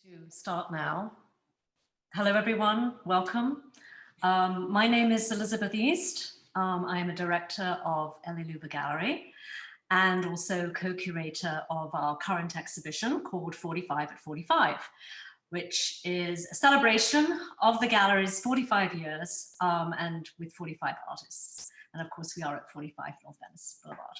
To start now. Hello, everyone. Welcome. My name is Elizabeth East. I am a director of LOUVER Gallery and also co-curator of our current exhibition called 45 at 45, which is a celebration of the gallery's 45 years and with 45 artists. And of course, we are at 45 North Venice Boulevard.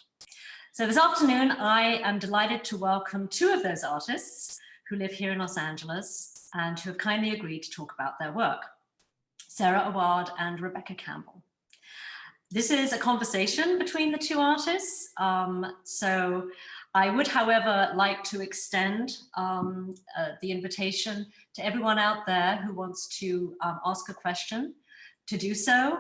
So this afternoon, I am delighted to welcome two of those artists who live here in Los Angeles and who have kindly agreed to talk about their work, Sarah Awad and Rebecca Campbell. This is a conversation between the two artists. So I would, however, like to extend the invitation to everyone out there who wants to ask a question to do so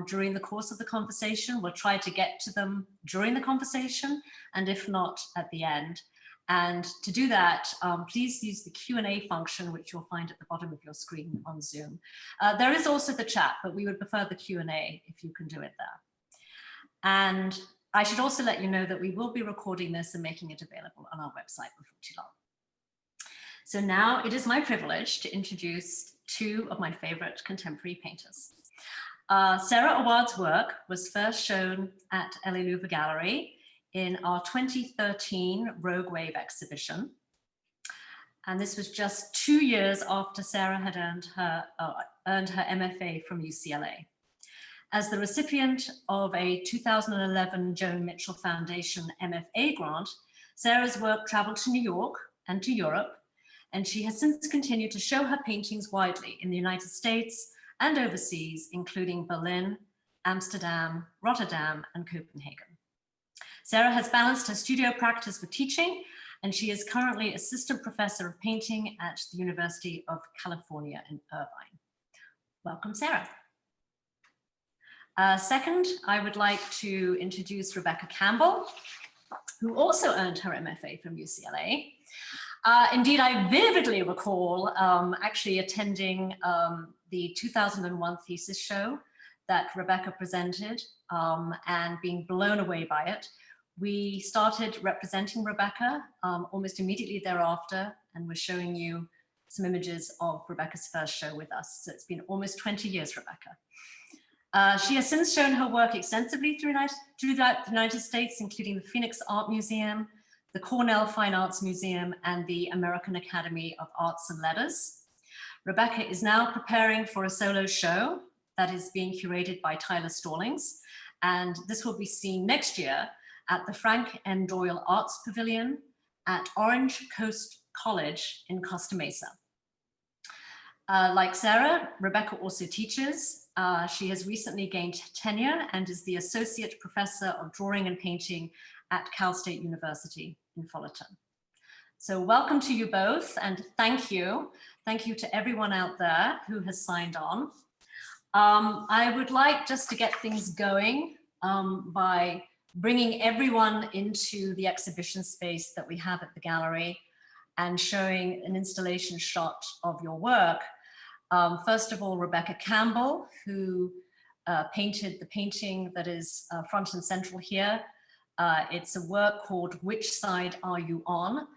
during the course of the conversation. We'll try to get to them during the conversation, and if not, at the end. And to do that, please use the Q&A function, which you'll find at the bottom of your screen on Zoom. There is also the chat, but we would prefer the Q&A if you can do it there. And I should also let you know that we will be recording this and making it available on our website before too long. So now it is my privilege to introduce two of my favorite contemporary painters. Sarah Awad's work was first shown at LOUVER Gallery in our 2013 Rogue Wave exhibition. And this was just 2 years after Sarah had earned her MFA from UCLA. As the recipient of a 2011 Joan Mitchell Foundation MFA grant, Sarah's work traveled to New York and to Europe, and she has since continued to show her paintings widely in the United States and overseas, including Berlin, Amsterdam, Rotterdam, and Copenhagen. Sarah has balanced her studio practice with teaching, and she is currently assistant professor of painting at the University of California in Irvine. Welcome, Sarah. Second, I would like to introduce Rebecca Campbell, who also earned her MFA from UCLA. Indeed, I vividly recall actually attending the 2001 thesis show that Rebecca presented and being blown away by it. We started representing Rebecca almost immediately thereafter, and we're showing you some images of Rebecca's first show with us. So it's been almost 20 years, Rebecca. She has since shown her work extensively throughout the United States, including the Phoenix Art Museum, the Cornell Fine Arts Museum, and the American Academy of Arts and Letters. Rebecca is now preparing for a solo show that is being curated by Tyler Stallings, and this will be seen next year at the Frank M. Doyle Arts Pavilion at Orange Coast College in Costa Mesa. Like Sarah, Rebecca also teaches. She has recently gained tenure and is the Associate Professor of Drawing and Painting at Cal State University in Fullerton. So welcome to you both, and thank you. Thank you to everyone out there who has signed on. I would like just to get things going by bringing everyone into the exhibition space that we have at the gallery and showing an installation shot of your work. First of all, Rebecca Campbell, who painted the painting that is front and central here. It's a work called Which Side Are You On?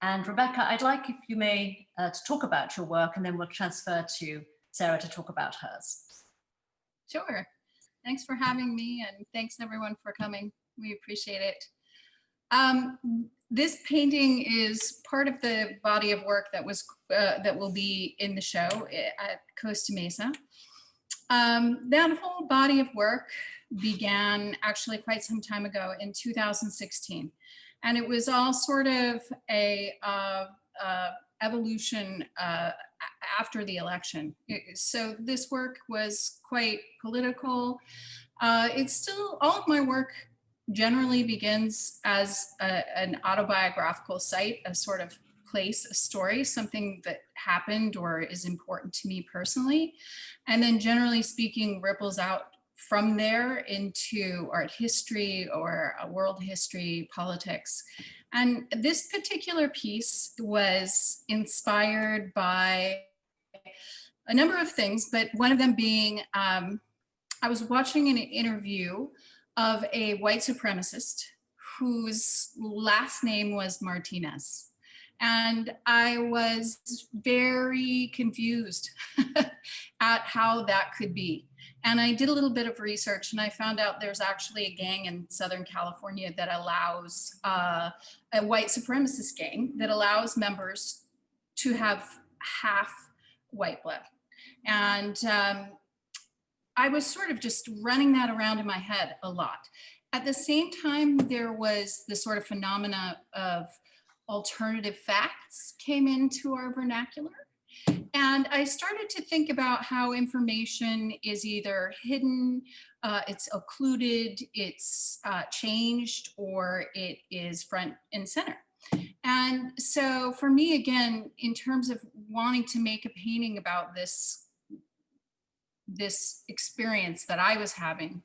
And Rebecca, I'd like, if you may, to talk about your work, and then we'll transfer to Sarah to talk about hers. Sure. Thanks for having me, and thanks everyone for coming. We appreciate it. This painting is part of the body of work that will be in the show at Costa Mesa. That whole body of work began actually quite some time ago in 2016, and it was all sort of a evolution after the election. So this work was quite political. It's still, all of my work generally begins as an autobiographical site, a sort of place, a story, something that happened or is important to me personally. And then generally speaking, ripples out from there into art history or world history, politics. And this particular piece was inspired by a number of things, but one of them being, I was watching an interview of a white supremacist whose last name was Martinez. And I was very confused at how that could be. And I did a little bit of research and I found out there's actually a gang in Southern California that allows, a white supremacist gang that allows members to have half white blood. And I was sort of just running that around in my head a lot. At the same time, there was the sort of phenomena of alternative facts came into our vernacular. And I started to think about how information is either hidden, it's occluded, it's changed, or it is front and center. And so for me, again, in terms of wanting to make a painting about this experience that I was having,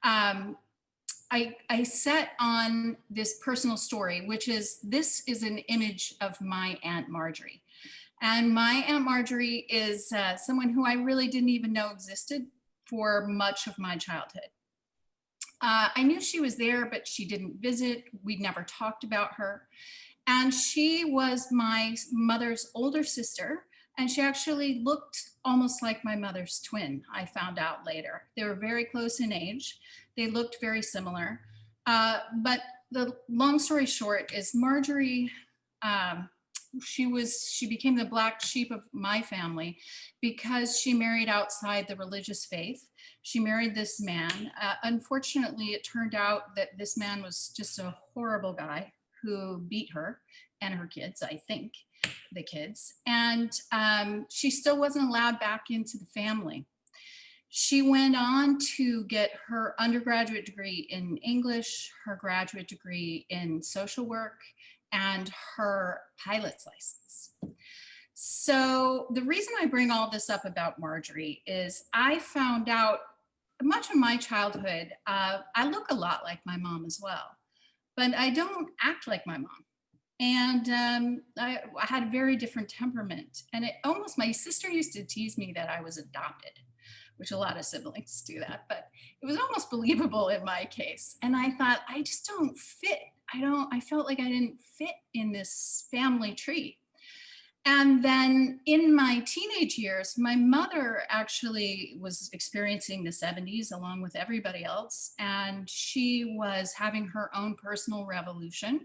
I set on this personal story, which is, this is an image of my Aunt Marjorie. And my Aunt Marjorie is someone who I really didn't even know existed for much of my childhood. I knew she was there, but she didn't visit. We'd never talked about her. And she was my mother's older sister. And she actually looked almost like my mother's twin, I found out later. They were very close in age. They looked very similar. But the long story short is Marjorie, she became the black sheep of my family because she married outside the religious faith. She married this man. Unfortunately, it turned out that this man was just a horrible guy who beat her and her kids, I think, the kids. And she still wasn't allowed back into the family. She went on to get her undergraduate degree in English, her graduate degree in social work, and her pilot's license. So the reason I bring all this up about Marjorie is I found out much of my childhood, I look a lot like my mom as well, but I don't act like my mom. And I had a very different temperament. And my sister used to tease me that I was adopted, which a lot of siblings do that, but it was almost believable in my case. And I thought, I just don't fit. I felt like I didn't fit in this family tree. And then in my teenage years, my mother actually was experiencing the 70s along with everybody else. And she was having her own personal revolution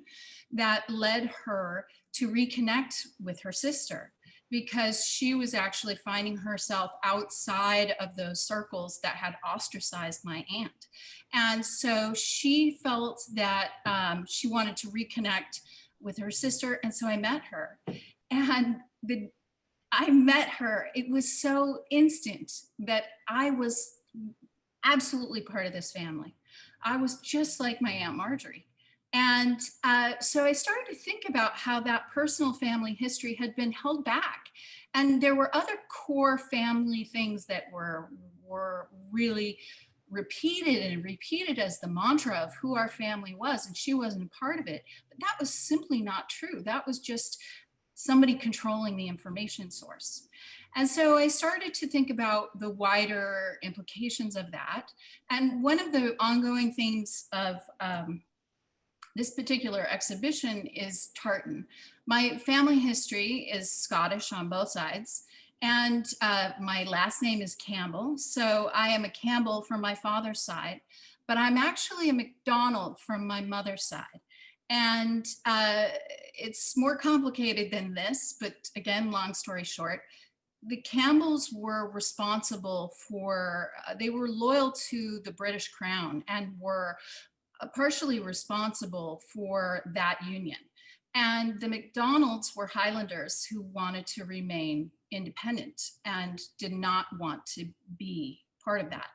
that led her to reconnect with her sister, because she was actually finding herself outside of those circles that had ostracized my aunt. And so she felt that she wanted to reconnect with her sister. And so I met her. And I met her. It was so instant that I was absolutely part of this family. I was just like my Aunt Marjorie. And so I started to think about how that personal family history had been held back. And there were other core family things that were really repeated as the mantra of who our family was, and she wasn't a part of it. But that was simply not true. That was just somebody controlling the information source. And so I started to think about the wider implications of that. And one of the ongoing themes of this particular exhibition is tartan. My family history is Scottish on both sides, and my last name is Campbell. So I am a Campbell from my father's side, but I'm actually a MacDonald from my mother's side. And it's more complicated than this, but again, long story short, the Campbells were responsible for, they were loyal to the British Crown and were partially responsible for that union. And the MacDonalds were Highlanders who wanted to remain independent and did not want to be part of that.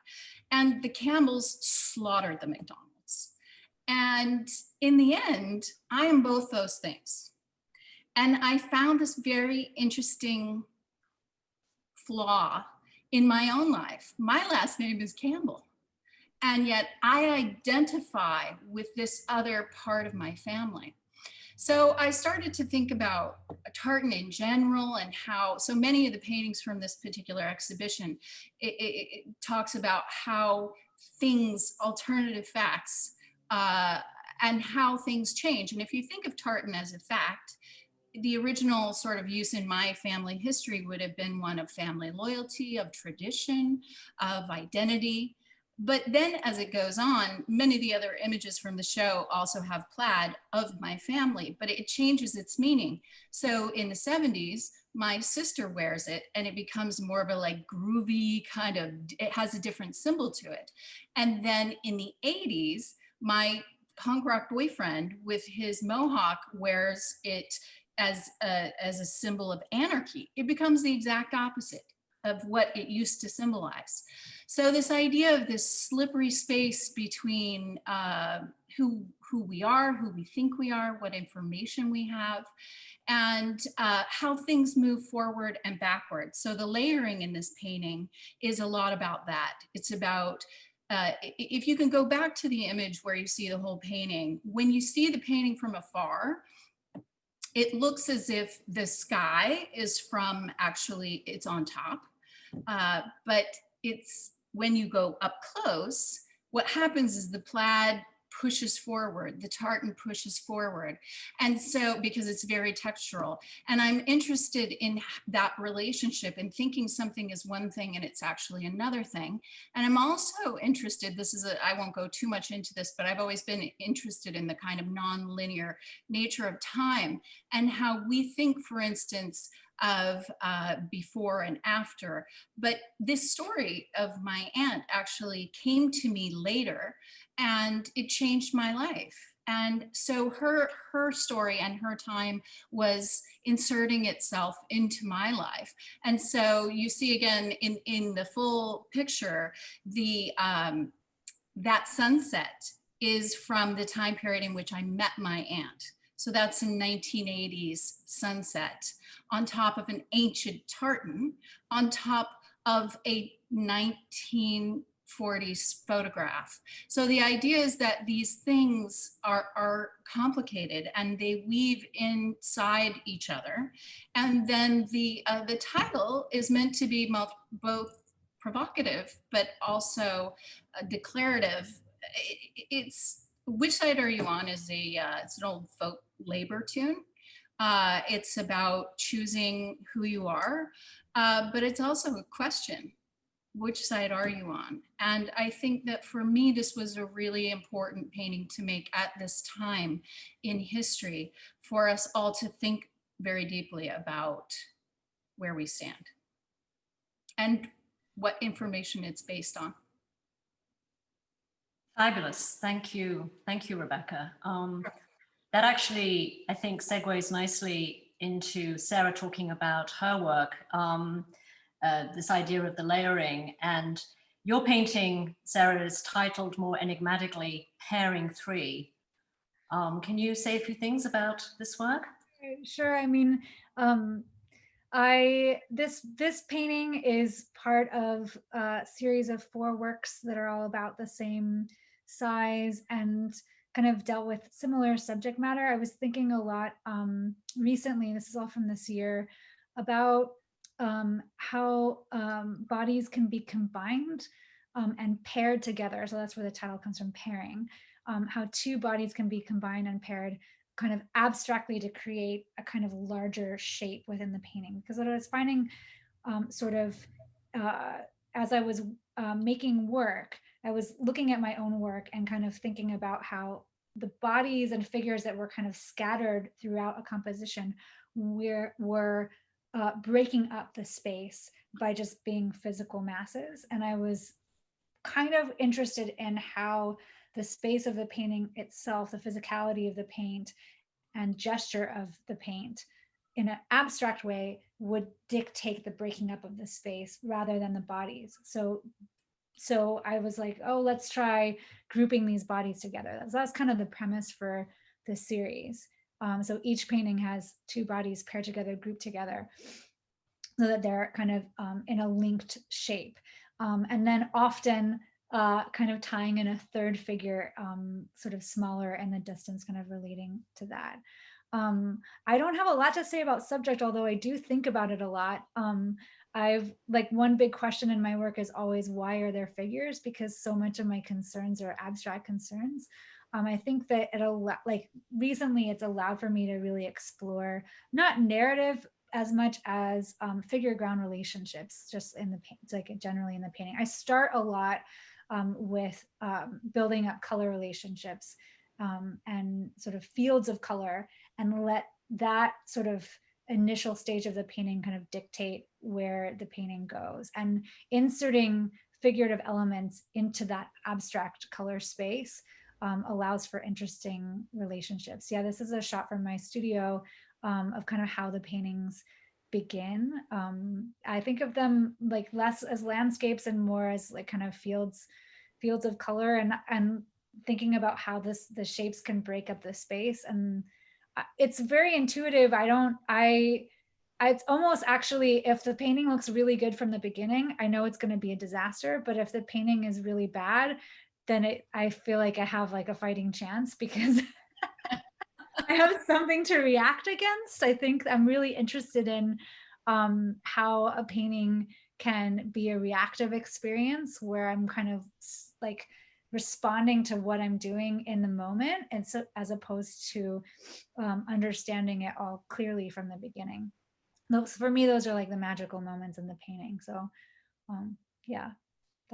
And the Campbells slaughtered the MacDonalds. And in the end, I am both those things. And I found this very interesting flaw in my own life. My last name is Campbell. And yet I identify with this other part of my family. So I started to think about tartan in general and how so many of the paintings from this particular exhibition, it talks about how things, alternative facts, and how things change. And if you think of tartan as a fact, the original sort of use in my family history would have been one of family loyalty, of tradition, of identity. But then as it goes on, many of the other images from the show also have plaid of my family, but it changes its meaning. So in the 70s, my sister wears it and it becomes more of a like groovy kind of, it has a different symbol to it. And then in the 80s, my punk rock boyfriend with his mohawk wears it as a symbol of anarchy. It becomes the exact opposite of what it used to symbolize. So this idea of this slippery space between who we are, who we think we are, what information we have, and how things move forward and backwards. So the layering in this painting is a lot about that. It's about, if you can go back to the image where you see the whole painting, when you see the painting from afar, it looks as if the sky is from, actually, it's on top. But it's when you go up close, what happens is the plaid pushes forward, the tartan pushes forward. And so, because it's very textural, and I'm interested in that relationship and thinking something is one thing and it's actually another thing. And I'm also interested, I won't go too much into this, but I've always been interested in the kind of non-linear nature of time and how we think, for instance, of before and after. But this story of my aunt actually came to me later and it changed my life. And so her story and her time was inserting itself into my life. And so you see again in the full picture, the that sunset is from the time period in which I met my aunt. So that's in 1980s sunset, on top of an ancient tartan, on top of a 1940s photograph. So the idea is that these things are complicated and they weave inside each other. And then the title is meant to be both provocative, but also declarative. It's Which Side Are You On is it's an old folk labor tune. It's about choosing who you are, but it's also a question. Which side are you on? And I think that for me, this was a really important painting to make at this time in history for us all to think very deeply about where we stand and what information it's based on. Fabulous. Thank you. Thank you, Rebecca. That actually, I think, segues nicely into Sarah talking about her work, this idea of the layering. And your painting, Sarah, is titled more enigmatically, Pairing 3. Can you say a few things about this work? Sure. I mean, this painting is part of a series of 4 works that are all about the same size and kind of dealt with similar subject matter. I was thinking a lot recently, this is all from this year, about how bodies can be combined and paired together. So that's where the title comes from, pairing. How 2 bodies can be combined and paired kind of abstractly to create a kind of larger shape within the painting. Because what I was finding as I was making work, I was looking at my own work and kind of thinking about how the bodies and figures that were kind of scattered throughout a composition were breaking up the space by just being physical masses. And I was kind of interested in how the space of the painting itself, the physicality of the paint and gesture of the paint in an abstract way would dictate the breaking up of the space rather than the bodies. So I was like, oh, let's try grouping these bodies together. That's kind of the premise for this series. So each painting has 2 bodies paired together, grouped together, so that they're kind of in a linked shape. And then often kind of tying in a third figure, sort of smaller in the distance, kind of relating to that. I don't have a lot to say about subject, although I do think about it a lot. I've like one big question in my work is always, why are there figures? Because so much of my concerns are abstract concerns. I think that like recently it's allowed for me to really explore not narrative as much as figure ground relationships, just in the like generally in the painting. I start a lot with building up color relationships and sort of fields of color, and let that sort of initial stage of the painting kind of dictate where the painting goes, and inserting figurative elements into that abstract color space allows for interesting relationships. Yeah, this is a shot from my studio of kind of how the paintings begin. I think of them like less as landscapes and more as like kind of fields of color, and thinking about how the shapes can break up the space. And it's very intuitive. It's almost actually, if the painting looks really good from the beginning, I know it's going to be a disaster. But if the painting is really bad, then I feel like I have like a fighting chance, because I have something to react against. I think I'm really interested in how a painting can be a reactive experience, where I'm kind of like responding to what I'm doing in the moment, and so as opposed to understanding it all clearly from the beginning. For me, those are like the magical moments in the painting. So yeah,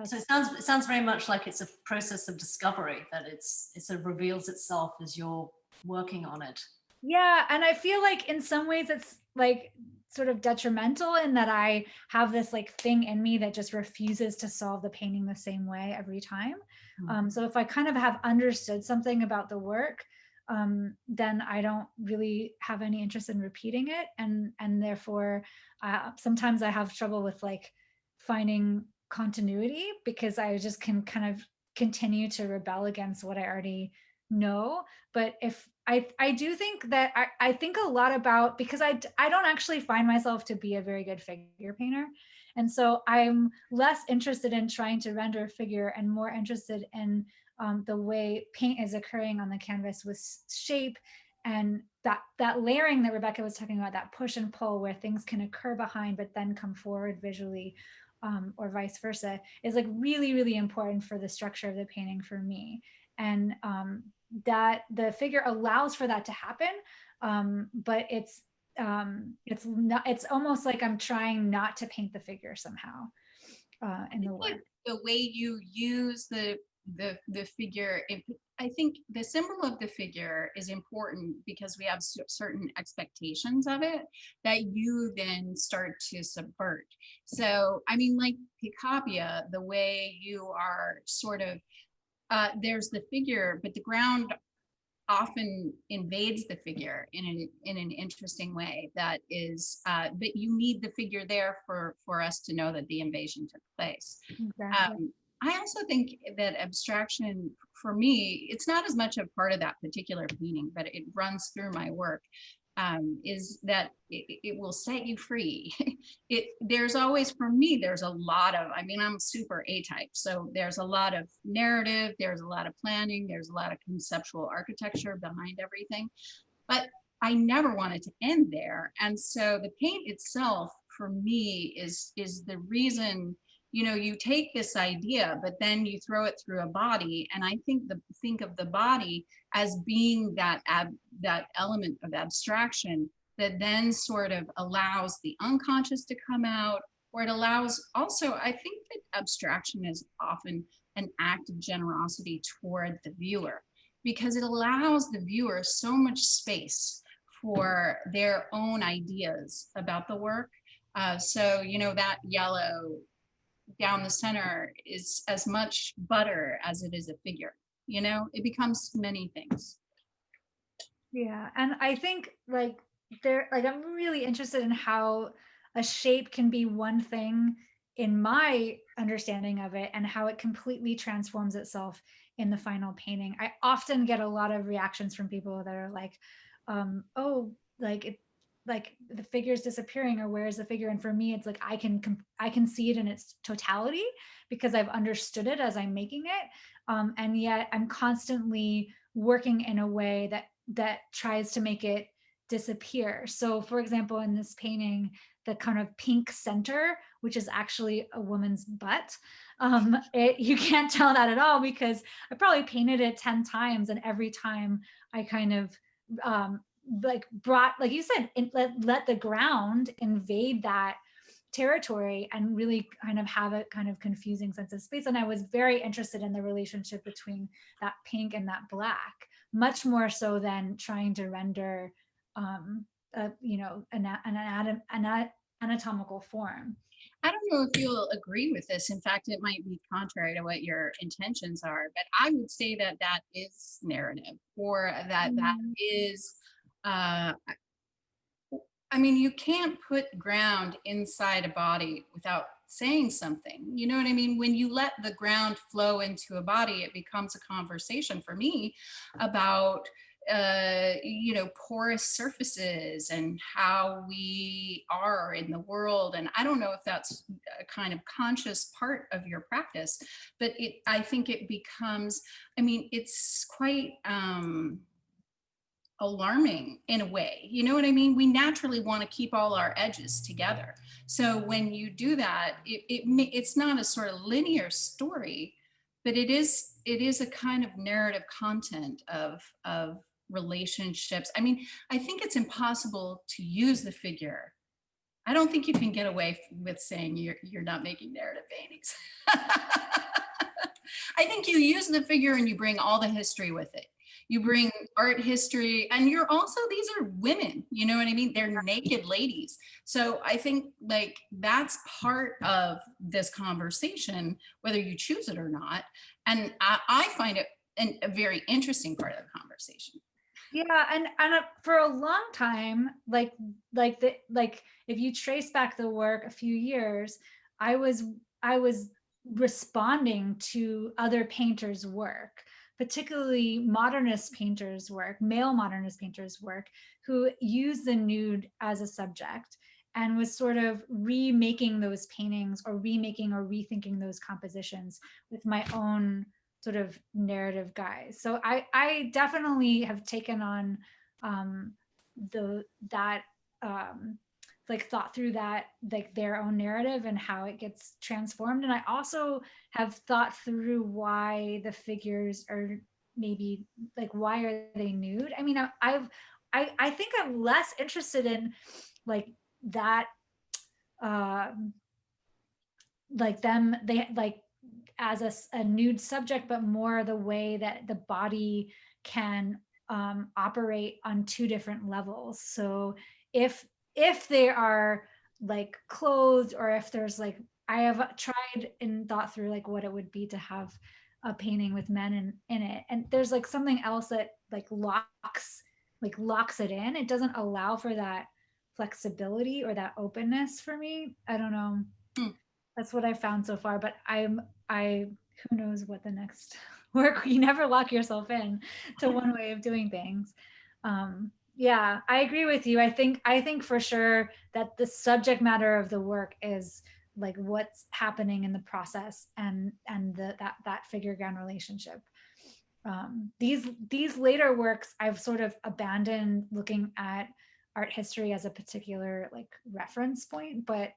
So it sounds very much like it's a process of discovery, that it sort of reveals itself as you're working on it. Yeah, and I feel like in some ways it's like sort of detrimental, in that I have this like thing in me that just refuses to solve the painting the same way every time. So if I kind of have understood something about the work, then I don't really have any interest in repeating it, and therefore sometimes I have trouble with like finding continuity, because I just can kind of continue to rebel against what I already know. But if I do think that I think a lot about, because I don't actually find myself to be a very good figure painter. And so I'm less interested in trying to render a figure and more interested in the way paint is occurring on the canvas with shape, and that layering that Rebecca was talking about, that push and pull where things can occur behind but then come forward visually, or vice versa, is like really, really important for the structure of the painting for me. And that the figure allows for that to happen, but it's not, it's almost like I'm trying not to paint the figure somehow in the work. The way you use the figure, I think the symbol of the figure is important, because we have certain expectations of it that you then start to subvert. So I mean, like Picabia, the way you are sort of there's the figure, but the ground often invades the figure in an interesting way that is, but you need the figure there for us to know that the invasion took place. Exactly. I also think that abstraction, for me, it's not as much a part of that particular painting, but it runs through my work, is that it will set you free. There's always, for me, there's a lot of, I mean, I'm super A-type, so there's a lot of narrative, there's a lot of planning, there's a lot of conceptual architecture behind everything, but I never wanted to end there. And so the paint itself, for me, is the reason. You know, you take this idea, but then you throw it through a body, and I think of the body as being that element of abstraction that then sort of allows the unconscious to come out, or it allows also, I think that abstraction is often an act of generosity toward the viewer, because it allows the viewer so much space for their own ideas about the work. So, you know, that yellow down the center is as much butter as it is a figure. You know, it becomes many things. Yeah, and I think like I'm really interested in how a shape can be one thing in my understanding of it, and how it completely transforms itself in the final painting. I often get a lot of reactions from people that are like, oh, like the figure's disappearing, or where's the figure? And for me, it's like I can see it in its totality, because I've understood it as I'm making it, and yet I'm constantly working in a way that tries to make it disappear. So for example, in this painting, the kind of pink center, which is actually a woman's butt. You can't tell that at all because I probably painted it 10 times, and every time I kind of like brought, like you said, let the ground invade that territory and really kind of have a kind of confusing sense of space. And I was very interested in the relationship between that pink and that black, much more so than trying to render an anatomical form. I don't know if you'll agree with this. In fact, it might be contrary to what your intentions are, but I would say that that is narrative, or that is, I mean, you can't put ground inside a body without saying something. You know what I mean? When you let the ground flow into a body, it becomes a conversation for me about porous surfaces and how we are in the world. And I don't know if that's a kind of conscious part of your practice, but I think it becomes, I mean, it's quite alarming in a way. You know what I mean? We naturally want to keep all our edges together. So when you do that, it's not a sort of linear story, but it is a kind of narrative content of relationships. I mean, I think it's impossible to use the figure. I don't think you can get away with saying you're not making narrative paintings. I think you use the figure and you bring all the history with it. You bring art history, and you're also, these are women, you know what I mean? They're naked ladies. So I think like that's part of this conversation, whether you choose it or not. And I find it a very interesting part of the conversation. Yeah, and for a long time, like if you trace back the work a few years, I was responding to other painters' work, particularly modernist painters' work, male modernist painters' work, who use the nude as a subject, and was sort of remaking those paintings or remaking or rethinking those compositions with my own sort of narrative guys. So I definitely have taken on like thought through that, like their own narrative and how it gets transformed. And I also have thought through why the figures are maybe like, why are they nude? I mean, I think I'm less interested in like that, like them, they like as a nude subject, but more the way that the body can operate on two different levels. So if they are like clothed, or if there's like, I have tried and thought through like what it would be to have a painting with men in it, and there's like something else that like locks it in. It doesn't allow for that flexibility or that openness for me. I don't know. That's what I found so far, but who knows what the next work, you never lock yourself in to one way of doing things. Yeah, I agree with you. I think for sure that the subject matter of the work is like what's happening in the process, and that figure ground relationship. These later works, I've sort of abandoned looking at art history as a particular like reference point, but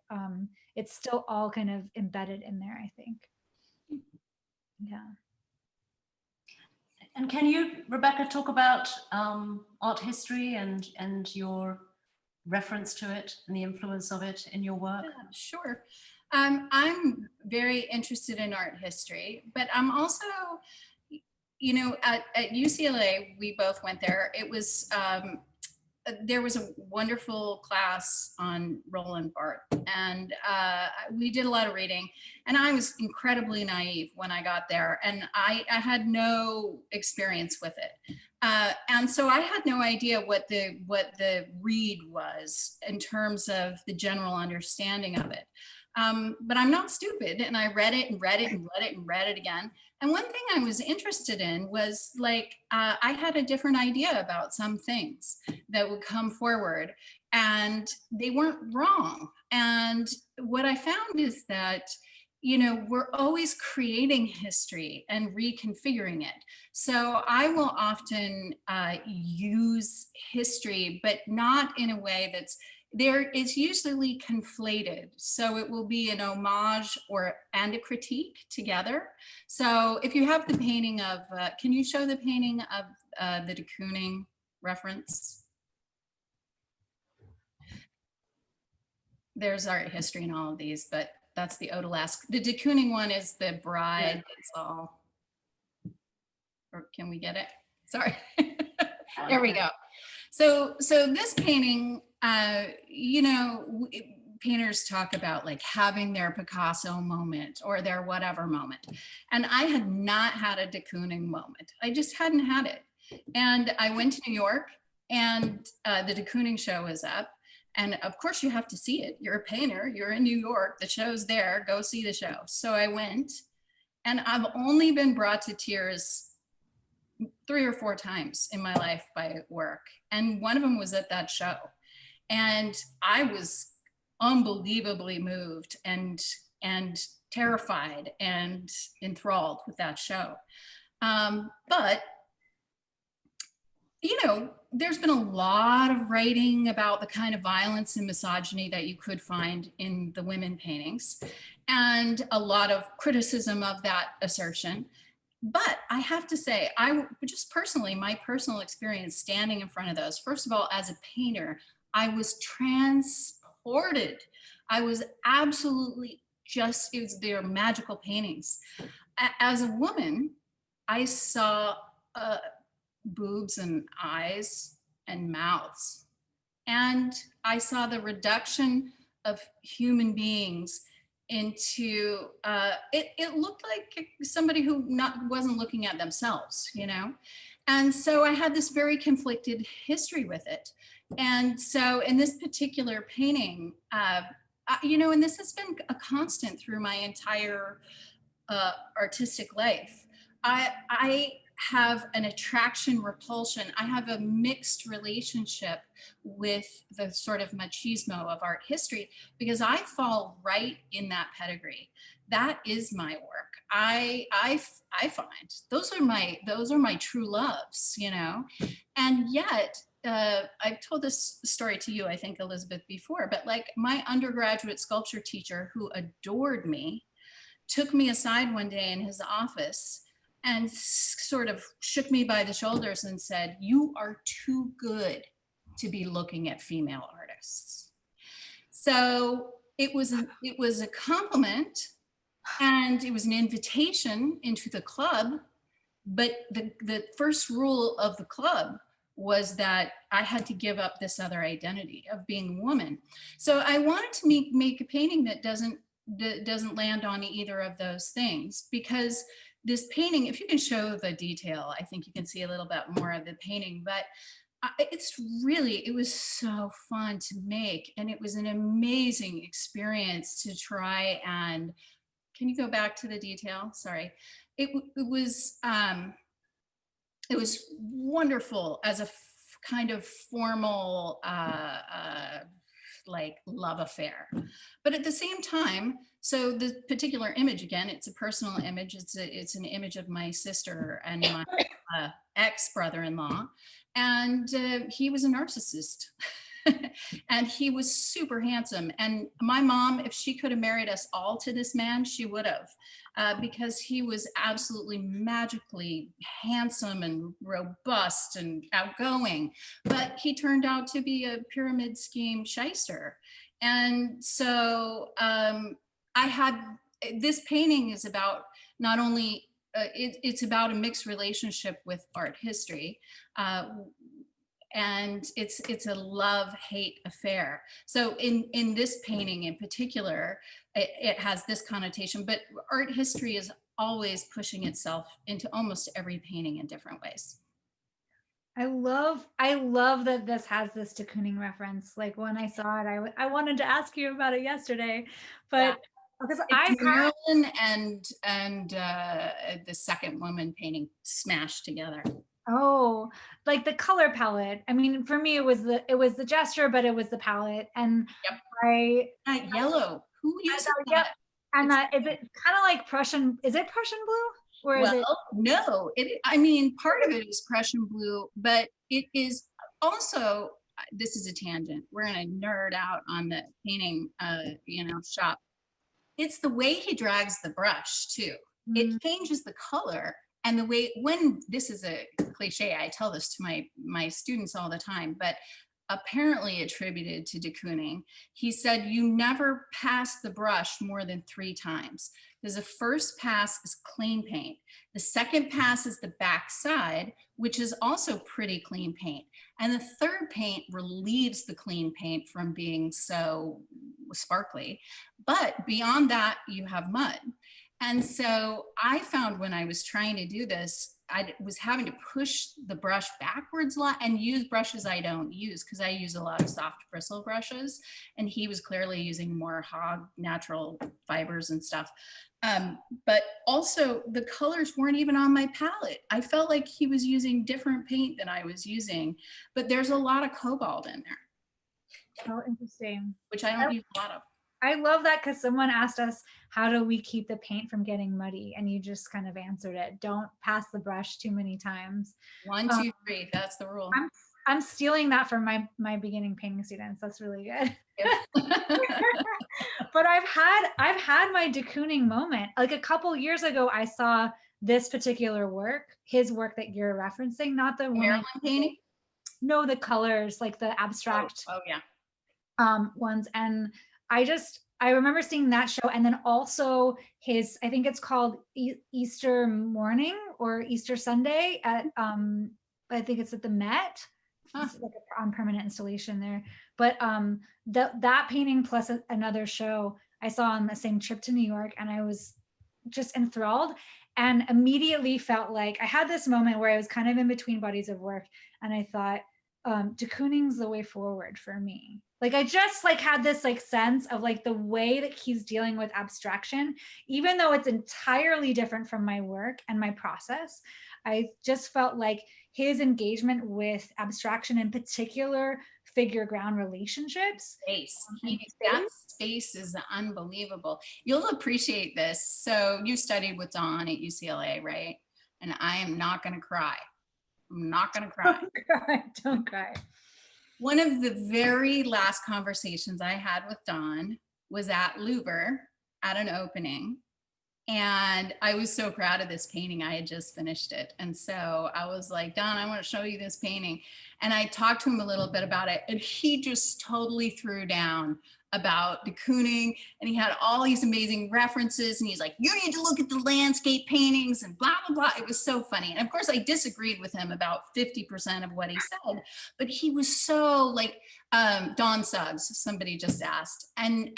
it's still all kind of embedded in there, I think. Yeah. And can you, Rebecca, talk about art history and your reference to it and the influence of it in your work? Yeah, sure. I'm very interested in art history, but I'm also, you know, at UCLA, we both went there. It was, there was a wonderful class on Roland Barthes, and we did a lot of reading, and I was incredibly naive when I got there, and I had no experience with it. And so I had no idea what the read was in terms of the general understanding of it. But I'm not stupid, and I read it and read it and read it and read it again. And one thing I was interested in was like, I had a different idea about some things that would come forward, and they weren't wrong. And what I found is that, you know, we're always creating history and reconfiguring it. So I will often use history, but not in a way there is usually conflated. So it will be an homage and a critique together. So if you have the painting of, can you show the painting of the de Kooning reference? There's art history in all of these, but that's the odalisque. The de Kooning one is the bride. That's all. Or can we get it? Sorry. There we go. So this painting, you know, painters talk about like having their Picasso moment or their whatever moment. And I had not had a de Kooning moment. I just hadn't had it. And I went to New York and the de Kooning show was up. And of course you have to see it. You're a painter, you're in New York, the show's there, go see the show. So I went, and I've only been brought to tears 3 or 4 times in my life by work. And one of them was at that show. And I was unbelievably moved and terrified and enthralled with that show. But you know, there's been a lot of writing about the kind of violence and misogyny that you could find in the women paintings, and a lot of criticism of that assertion. But I have to say, just personally, my personal experience standing in front of those, first of all, as a painter, I was transported. I was absolutely they're magical paintings. As a woman, I saw boobs and eyes and mouths. And I saw the reduction of human beings into, it looked like somebody who wasn't looking at themselves, you know? And so I had this very conflicted history with it. And so in this particular painting, you know, and this has been a constant through my entire artistic life. I have an attraction repulsion. I have a mixed relationship with the sort of machismo of art history because I fall right in that pedigree. That is my work. I find those are my true loves, you know. And yet I've told this story to you, I think, Elizabeth, before, but like my undergraduate sculpture teacher who adored me took me aside one day in his office and sort of shook me by the shoulders and said, "You are too good to be looking at female artists." So it was a compliment, and it was an invitation into the club. But the first rule of the club was that I had to give up this other identity of being a woman. So I wanted to make a painting that doesn't land on either of those things, because this painting, if you can show the detail, I think you can see a little bit more of the painting, but it was so fun to make. And it was an amazing experience to try and, can you go back to the detail? Sorry. It was wonderful as a kind of formal, like love affair. But at the same time, so the particular image, again, it's a personal image. It's an image of my sister and my ex-brother-in-law. And he was a narcissist. And he was super handsome. And my mom, if she could have married us all to this man, she would have, because he was absolutely magically handsome and robust and outgoing. But he turned out to be a pyramid scheme shyster. And so this painting is about not only, it's about a mixed relationship with art history. And it's a love-hate affair. So in this painting in particular, it has this connotation, but art history is always pushing itself into almost every painting in different ways. I love that this has this de Kooning reference. Like when I saw it, I wanted to ask you about it yesterday, but because Marilyn and the second woman painting smashed together. Oh, like the color palette. I mean, for me, it was the gesture, but it was the palette. And that yellow. Who uses that? Yep. And that is it kind of like Prussian? Is it Prussian blue, or is it? No. I mean, part of it is Prussian blue, but it is also this is a tangent. We're gonna nerd out on the painting, shop. It's the way he drags the brush too. It changes the color and the way, when, this is a cliche, I tell this to my students all the time, but apparently attributed to de Kooning. He said, you never pass the brush more than 3 times. Because the first pass is clean paint. The second pass is the back side, which is also pretty clean paint. And the third paint relieves the clean paint from being so sparkly. But beyond that, you have mud. And so I found when I was trying to do this, I was having to push the brush backwards a lot and use brushes I don't use, because I use a lot of soft bristle brushes, and he was clearly using more hog natural fibers and stuff. But also the colors weren't even on my palette. I felt like he was using different paint than I was using, but there's a lot of cobalt in there. Oh, interesting. Which I don't use a lot of. I love that, because someone asked us, how do we keep the paint from getting muddy? And you just kind of answered it. Don't pass the brush too many times. 1, 2, 3, that's the rule. I'm stealing that from my beginning painting students. That's really good. But I've had my de Kooning moment. Like a couple years ago, I saw this particular work, his work that you're referencing, not the Maryland painting? No, the colors, like the abstract ones. And I remember seeing that show, and then also his, I think it's called Easter Morning or Easter Sunday at I think it's at the Met. It's like on permanent installation there. But that painting plus another show I saw on the same trip to New York, and I was just enthralled and immediately felt like I had this moment where I was kind of in between bodies of work, and I thought, de Kooning's the way forward for me. Like I just like had this like sense of like the way that he's dealing with abstraction, even though it's entirely different from my work and my process. I just felt like his engagement with abstraction, in particular figure ground relationships. That space is unbelievable. You'll appreciate this. So you studied with Don at UCLA, right? And I am not going to cry. I'm not going to cry. Don't cry. One of the very last conversations I had with Don was at LOUVER at an opening. And I was so proud of this painting. I had just finished it. And so I was like, Don, I want to show you this painting. And I talked to him a little bit about it. And he just totally threw down about de Kooning. And he had all these amazing references. And he's like, you need to look at the landscape paintings and blah, blah, blah. It was so funny. And of course, I disagreed with him about 50% of what he said. But he was so like, Don Suggs, somebody just asked. And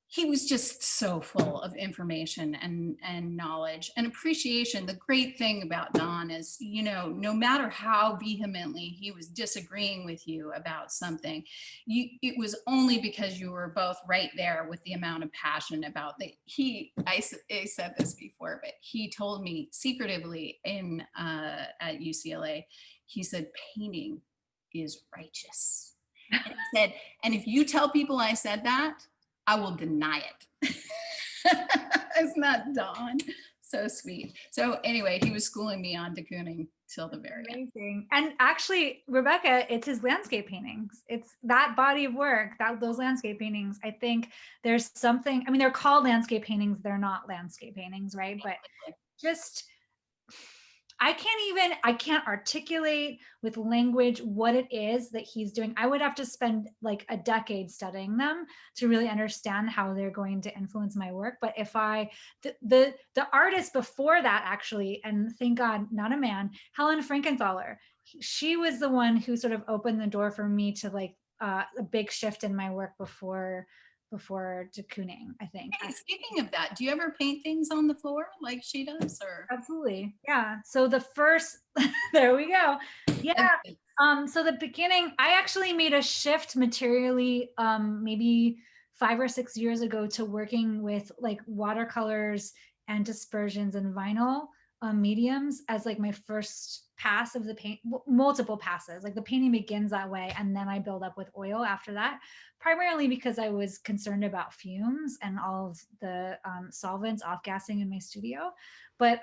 he was just so full of information and knowledge and appreciation. The great thing about Don is, you know, no matter how vehemently he was disagreeing with you about something, it was only because you were both right there with the amount of passion about it. I said this before, but he told me secretively at UCLA, he said, painting is righteous. And he said, and if you tell people I said that, I will deny it. Isn't that Don? So sweet. So anyway, he was schooling me on de Kooning till the very end. Amazing. And actually, Rebecca, it's his landscape paintings. It's that body of work, those landscape paintings. I think there's something, I mean, they're called landscape paintings. They're not landscape paintings, right? But just, I can't articulate with language what it is that he's doing. I would have to spend like a decade studying them to really understand how they're going to influence my work. But if the artist before that actually, and thank God, not a man, Helen Frankenthaler, she was the one who sort of opened the door for me to like a big shift in my work before de Kooning, I think. Hey, speaking of that, do you ever paint things on the floor like she does? Or Absolutely, yeah. So the first, there we go. Yeah. So the beginning, I actually made a shift materially, maybe 5 or 6 years ago, to working with like watercolors and dispersions and vinyl mediums as like my first pass of the paint, multiple passes. Like the painting begins that way, and then I build up with oil after that, primarily because I was concerned about fumes and all of the solvents off-gassing in my studio. But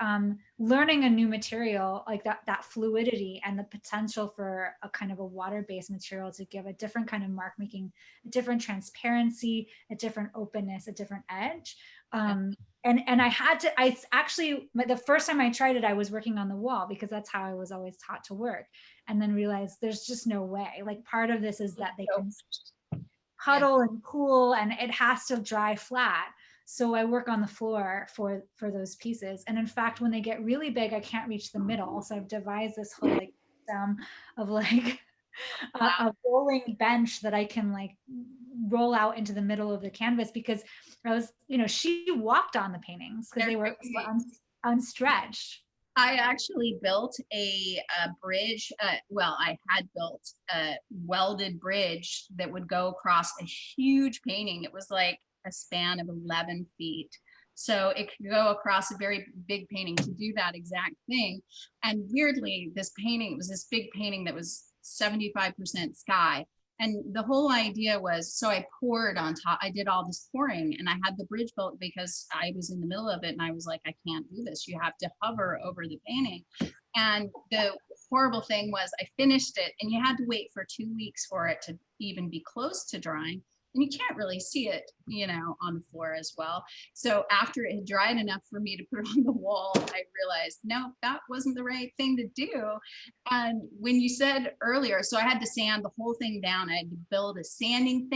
learning a new material like that fluidity and the potential for a kind of a water-based material to give a different kind of mark making, a different transparency, a different openness, a different edge. And I actually, the first time I tried it, I was working on the wall because that's how I was always taught to work. And then realized there's just no way. Like part of this is that they can puddle and pool and it has to dry flat. So I work on the floor for those pieces. And in fact, when they get really big, I can't reach the middle. So I've devised this whole like system of like a rolling bench that I can like roll out into the middle of the canvas, because I was, she walked on the paintings because they were unstretched. I actually built a bridge. Well, I had built a welded bridge that would go across a huge painting. It was like a span of 11 feet. So it could go across a very big painting to do that exact thing. And weirdly, this painting, it was this big painting that was 75% sky. And the whole idea was, so I poured on top, I did all this pouring, and I had the bridge built because I was in the middle of it and I was like, I can't do this. You have to hover over the painting. And the horrible thing was I finished it and you had to wait for 2 weeks for it to even be close to drying. And you can't really see it, on the floor as well. So after it had dried enough for me to put it on the wall, I realized, no, that wasn't the right thing to do. And when you said earlier, so I had to sand the whole thing down. I had to build a sanding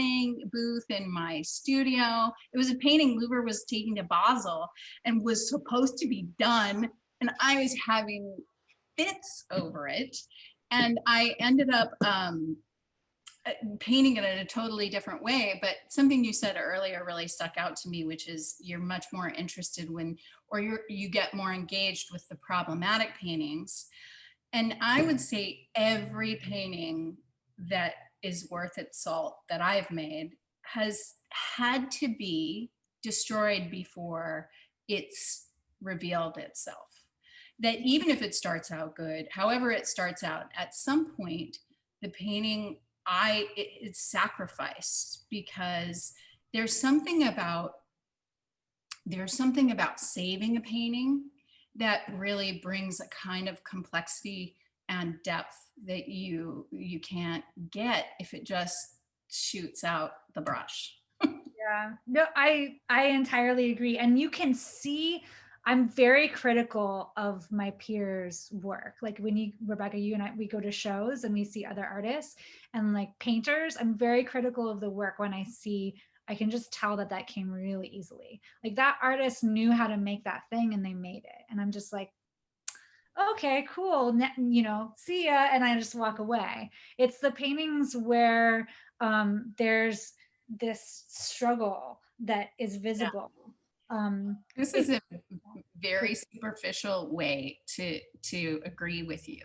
booth in my studio. It was a painting LOUVER was taking to Basel and was supposed to be done. And I was having fits over it. And I ended up, painting it in a totally different way. But something you said earlier really stuck out to me, which is you're much more interested you get more engaged with the problematic paintings. And I would say every painting that is worth its salt that I've made has had to be destroyed before it's revealed itself. That even if it starts out good, however it starts out, at some point, the painting it's sacrificed, because there's something about saving a painting that really brings a kind of complexity and depth that you can't get if it just shoots out the brush. Yeah, no, I entirely agree. And you can see I'm very critical of my peers' work. Like when Rebecca, you and I, we go to shows and we see other artists and like painters, I'm very critical of the work when I can just tell that came really easily. Like that artist knew how to make that thing and they made it. And I'm just like, okay, cool, see ya. And I just walk away. It's the paintings where there's this struggle that is visible. This is a very superficial way to agree with you,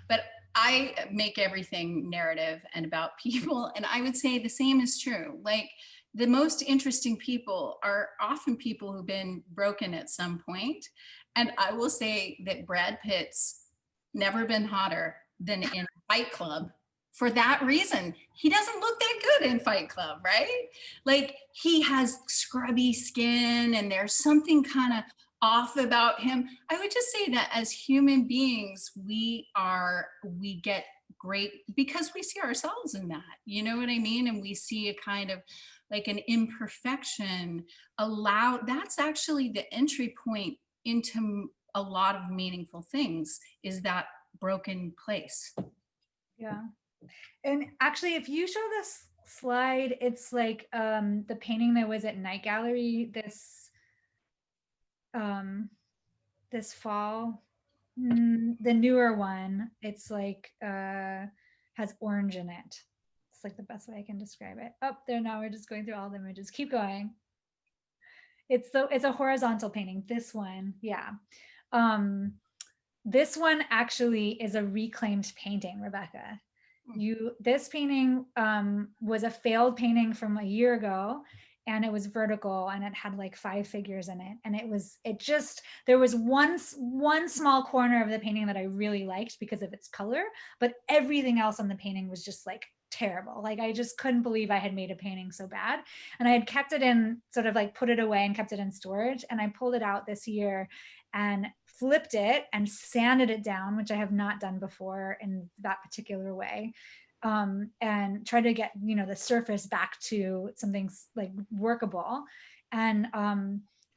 but I make everything narrative and about people, and I would say the same is true. Like the most interesting people are often people who've been broken at some point, and I will say that Brad Pitt's never been hotter than in Fight Club. For that reason, he doesn't look that good in Fight Club, right? Like he has scrubby skin and there's something kind of off about him. I would just say that as human beings, we get great because we see ourselves in that, you know what I mean? And we see a kind of like an imperfection that's actually the entry point into a lot of meaningful things, is that broken place. Yeah. And actually, if you show this slide, it's like the painting that was at Night Gallery this fall, the newer one. It's like has orange in it. It's like the best way I can describe it. Oh, there, now we're just going through all the images. Keep going. It's a horizontal painting. This one, yeah. This one actually is a reclaimed painting, Rebecca. This painting was a failed painting from a year ago, and it was vertical, and it had like 5 figures in it. And there was one small corner of the painting that I really liked because of its color, but everything else on the painting was just like terrible. Like I just couldn't believe I had made a painting so bad. And I had kept it in, sort of like put it away and kept it in storage. And I pulled it out this year and flipped it and sanded it down, which I have not done before in that particular way. And try to get, the surface back to something like workable. And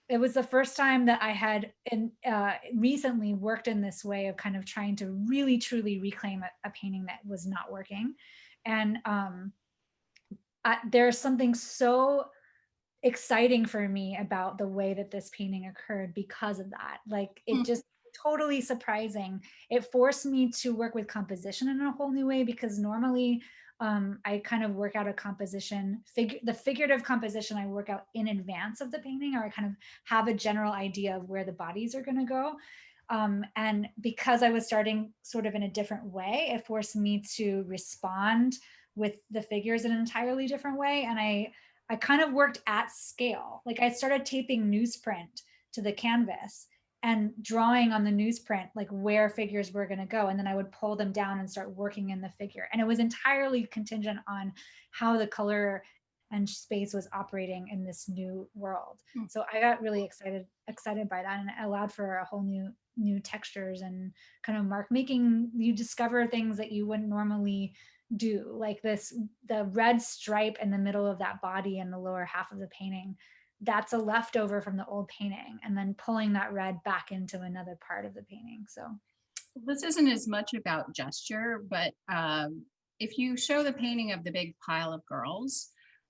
it was the first time that I had recently worked in this way of kind of trying to really truly reclaim a painting that was not working. And there's something so exciting for me about the way that this painting occurred because of that. Like it just totally surprising. It forced me to work with composition in a whole new way, because normally I kind of work out a composition, the figurative composition I work out in advance of the painting, or I kind of have a general idea of where the bodies are going to go. And because I was starting sort of in a different way, it forced me to respond with the figures in an entirely different way. And I kind of worked at scale. Like I started taping newsprint to the canvas and drawing on the newsprint, like where figures were going to go. And then I would pull them down and start working in the figure. And it was entirely contingent on how the color and space was operating in this new world. So I got really excited by that, and it allowed for a whole new textures and kind of making you discover things that you wouldn't normally do, like the red stripe in the middle of that body in the lower half of the painting. That's a leftover from the old painting, and then pulling that red back into another part of the painting. So this isn't as much about gesture, but if you show the painting of the big pile of girls,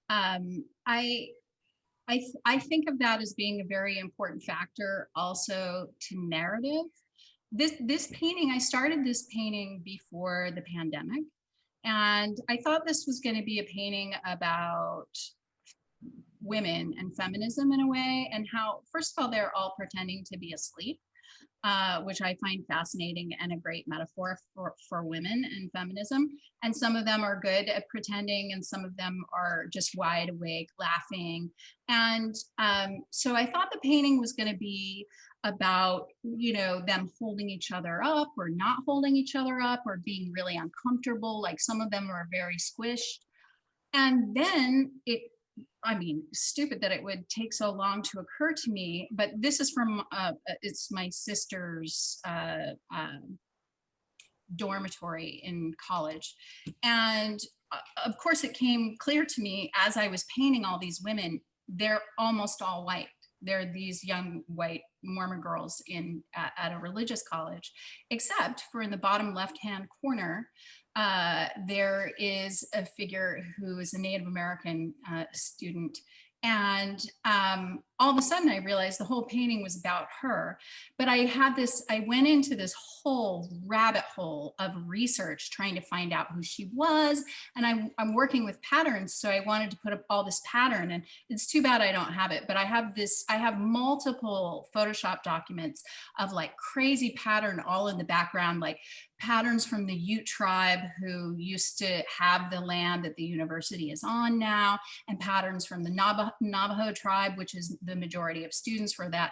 I think of that as being a very important factor also to narrative. This painting, I started this painting before the pandemic, and I thought this was going to be a painting about women and feminism in a way, and how, first of all, they're all pretending to be asleep, which I find fascinating and a great metaphor for women and feminism. And some of them are good at pretending, and some of them are just wide awake, laughing. And so I thought the painting was going to be about, them holding each other up or not holding each other up, or being really uncomfortable. Like some of them are very squished. And then stupid that it would take so long to occur to me, but this is from, it's my sister's dormitory in college. And of course it came clear to me as I was painting all these women, they're almost all white. They're these young white Mormon girls at a religious college, except for in the bottom left-hand corner, there is a figure who is a Native American student. And all of a sudden I realized the whole painting was about her. But I went into this whole rabbit hole of research trying to find out who she was. And I'm working with patterns. So I wanted to put up all this pattern, and it's too bad I don't have it, but I have multiple Photoshop documents of like crazy pattern all in the background, like patterns from the Ute tribe who used to have the land that the university is on now, and patterns from the Navajo tribe, which is the majority of students for that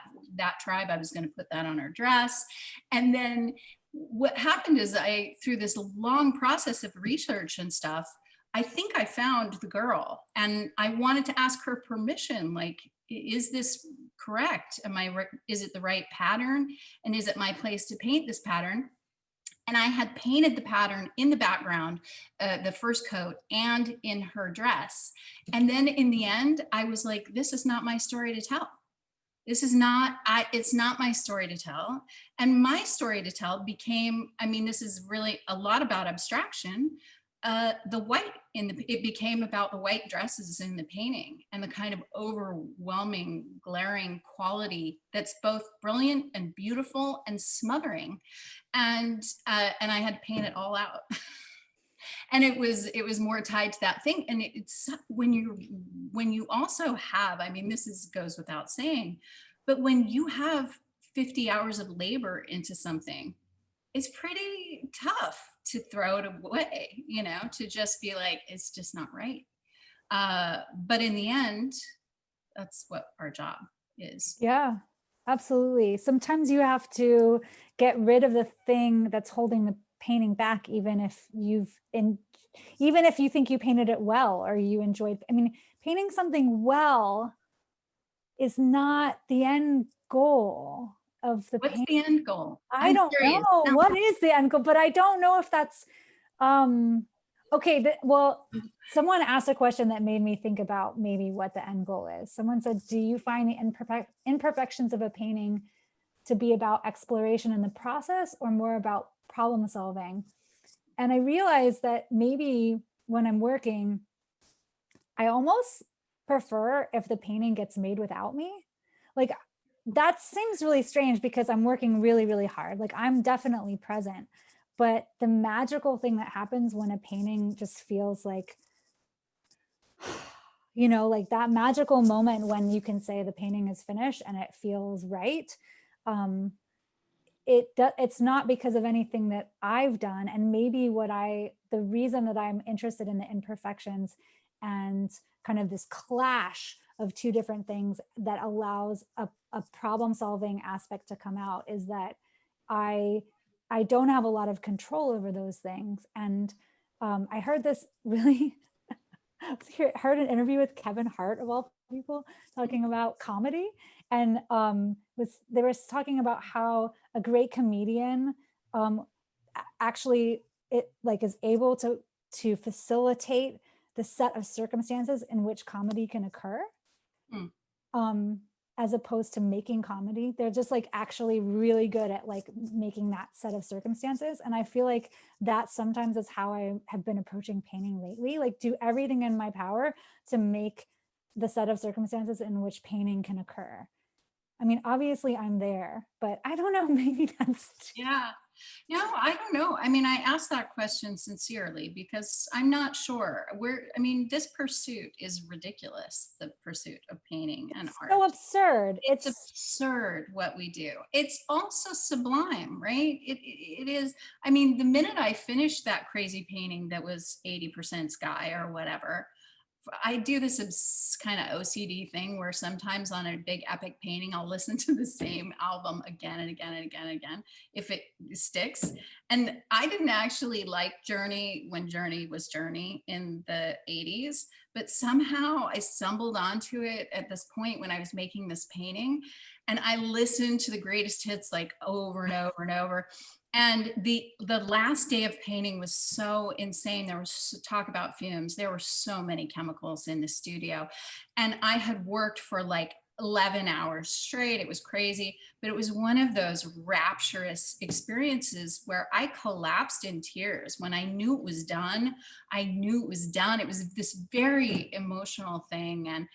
tribe. I was going to put that on her dress. And then what happened is through this long process of research and stuff, I think I found the girl, and I wanted to ask her permission. Like, is this correct? Is it the right pattern? And is it my place to paint this pattern? And I had painted the pattern in the background, the first coat, and in her dress. And then in the end, I was like, this is not my story to tell. It's not my story to tell. And my story to tell became, this is really a lot about abstraction. It became about the white dresses in the painting, and the kind of overwhelming, glaring quality that's both brilliant and beautiful and smothering. And I had to paint it all out. And it was more tied to that thing. And it's when you also have, goes without saying, but when you have 50 hours of labor into something, it's pretty tough to throw it away, to just be like, it's just not right. But in the end, that's what our job is. Yeah, absolutely. Sometimes you have to get rid of the thing that's holding the painting back, even if even if you think you painted it well or you enjoyed. I mean, painting something well is not the end goal of the What's painting. the end goal? I I'm don't curious. know what is the end goal, but I don't know if that's okay. Well, someone asked a question that made me think about maybe what the end goal is. Someone said, do you find the imperfections of a painting to be about exploration in the process or more about problem solving? And I realized that maybe when I'm working, I almost prefer if the painting gets made without me. Like, that seems really strange because I'm working really, really hard. Like, I'm definitely present. But the magical thing that happens when a painting just feels like, you know, like that magical moment when you can say the painting is finished and it feels right. It's not because of anything that I've done. And maybe the reason that I'm interested in the imperfections and kind of this clash of two different things that allows a problem solving aspect to come out is that I don't have a lot of control over those things. And I heard this really, heard an interview with Kevin Hart of all people talking about comedy, and they were talking about how a great comedian actually is able to facilitate the set of circumstances in which comedy can occur. As opposed to making comedy. They're just like actually really good at like making that set of circumstances. And I feel like that sometimes is how I have been approaching painting lately, like do everything in my power to make the set of circumstances in which painting can occur. I mean, obviously I'm there, but I don't know, maybe that's Yeah. No, I don't know. I mean, I asked that question sincerely because I'm not sure I mean, this pursuit is ridiculous, the pursuit of painting and art. so absurd. It's absurd what we do. It's also sublime, right? It is. I mean, the minute I finished that crazy painting that was 80% sky or whatever, I do this kind of OCD thing where sometimes on a big epic painting, I'll listen to the same album again and again and again and again if it sticks. And I didn't actually like Journey when Journey was Journey in the 80s, but somehow I stumbled onto it at this point when I was making this painting. And I listened to the greatest hits like over and over and over. And the last day of painting was so insane. There was talk about fumes. There were so many chemicals in the studio. And I had worked for like 11 hours straight. It was crazy, but it was one of those rapturous experiences where I collapsed in tears. When I knew it was done, I knew it was done. It was this very emotional thing. And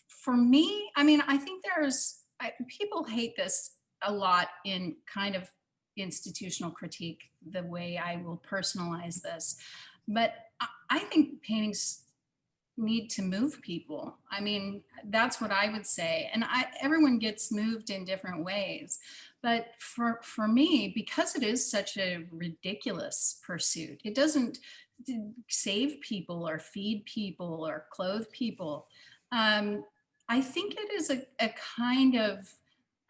for me, I mean, I think people hate this a lot in kind of institutional critique, the way I will personalize this. But I think paintings need to move people. I mean, that's what I would say. And everyone gets moved in different ways. But for me, because it is such a ridiculous pursuit, it doesn't save people or feed people or clothe people. I think it is a kind of,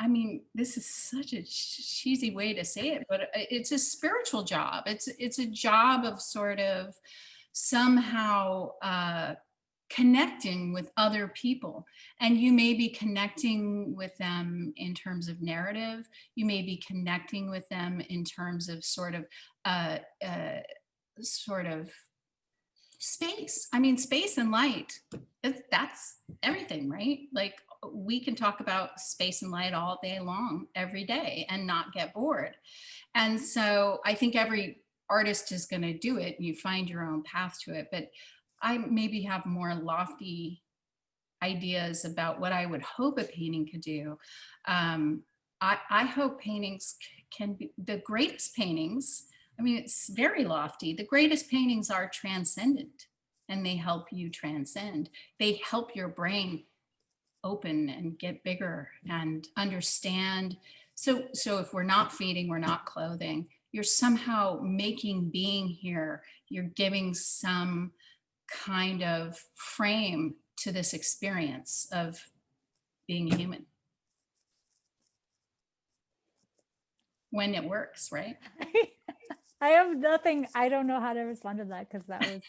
I mean, this is such a cheesy way to say it, but it's a spiritual job. It's a job of sort of somehow connecting with other people. And you may be connecting with them in terms of narrative. You may be connecting with them in terms of sort of space. I mean, space and light, that's everything, right? Like we can talk about space and light all day long, every day, and not get bored. And so I think every artist is going to do it. You find your own path to it. But I maybe have more lofty ideas about what I would hope a painting could do. I hope paintings can be the greatest paintings. I mean, it's very lofty. The greatest paintings are transcendent, and they help you transcend. They help your brain open and get bigger and understand. So if we're not feeding, we're not clothing, you're somehow making being here. You're giving some kind of frame to this experience of being a human. When it works, right? I have nothing, I don't know how to respond to that because that was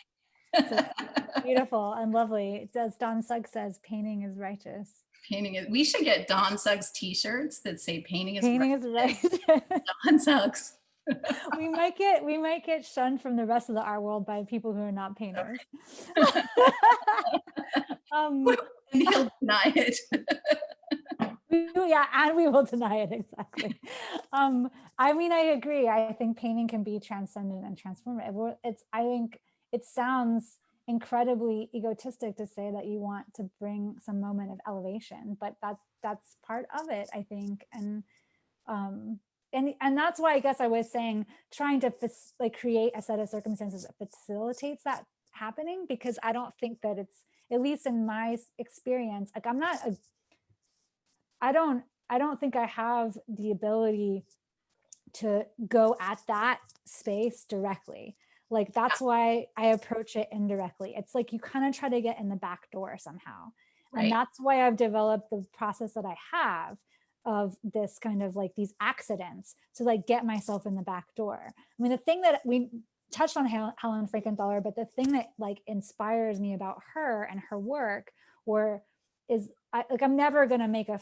so beautiful and lovely. As Don Sugg says, painting is righteous. Painting is, we should get Don Suggs t-shirts that say painting is Painting righteous. is righteous. Don Suggs. we might get shunned from the rest of the art world by people who are not painters. And he'll deny it. Yeah, and we will deny it, exactly. I mean, I agree. I think painting can be transcendent and transformative. I think it sounds incredibly egotistic to say that you want to bring some moment of elevation, but that's part of it, I think. And that's why I guess I was saying trying to create a set of circumstances that facilitates that happening, because I don't think that it's, at least in my experience, like I don't think I have the ability to go at that space directly. Like, that's why I approach it indirectly. It's like you kind of try to get in the back door somehow. Right. And that's why I've developed the process that I have of this kind of like these accidents to like get myself in the back door. I mean, the thing that we touched on Helen Frankenthaler, but the thing that like inspires me about her and her work is I'm never going to make a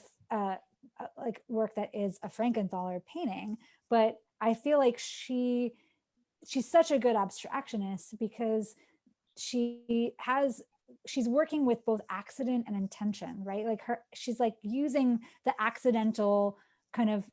like work that is a Frankenthaler painting, but I feel like she's such a good abstractionist because she's working with both accident and intention, right? Like she's like using the accidental kind of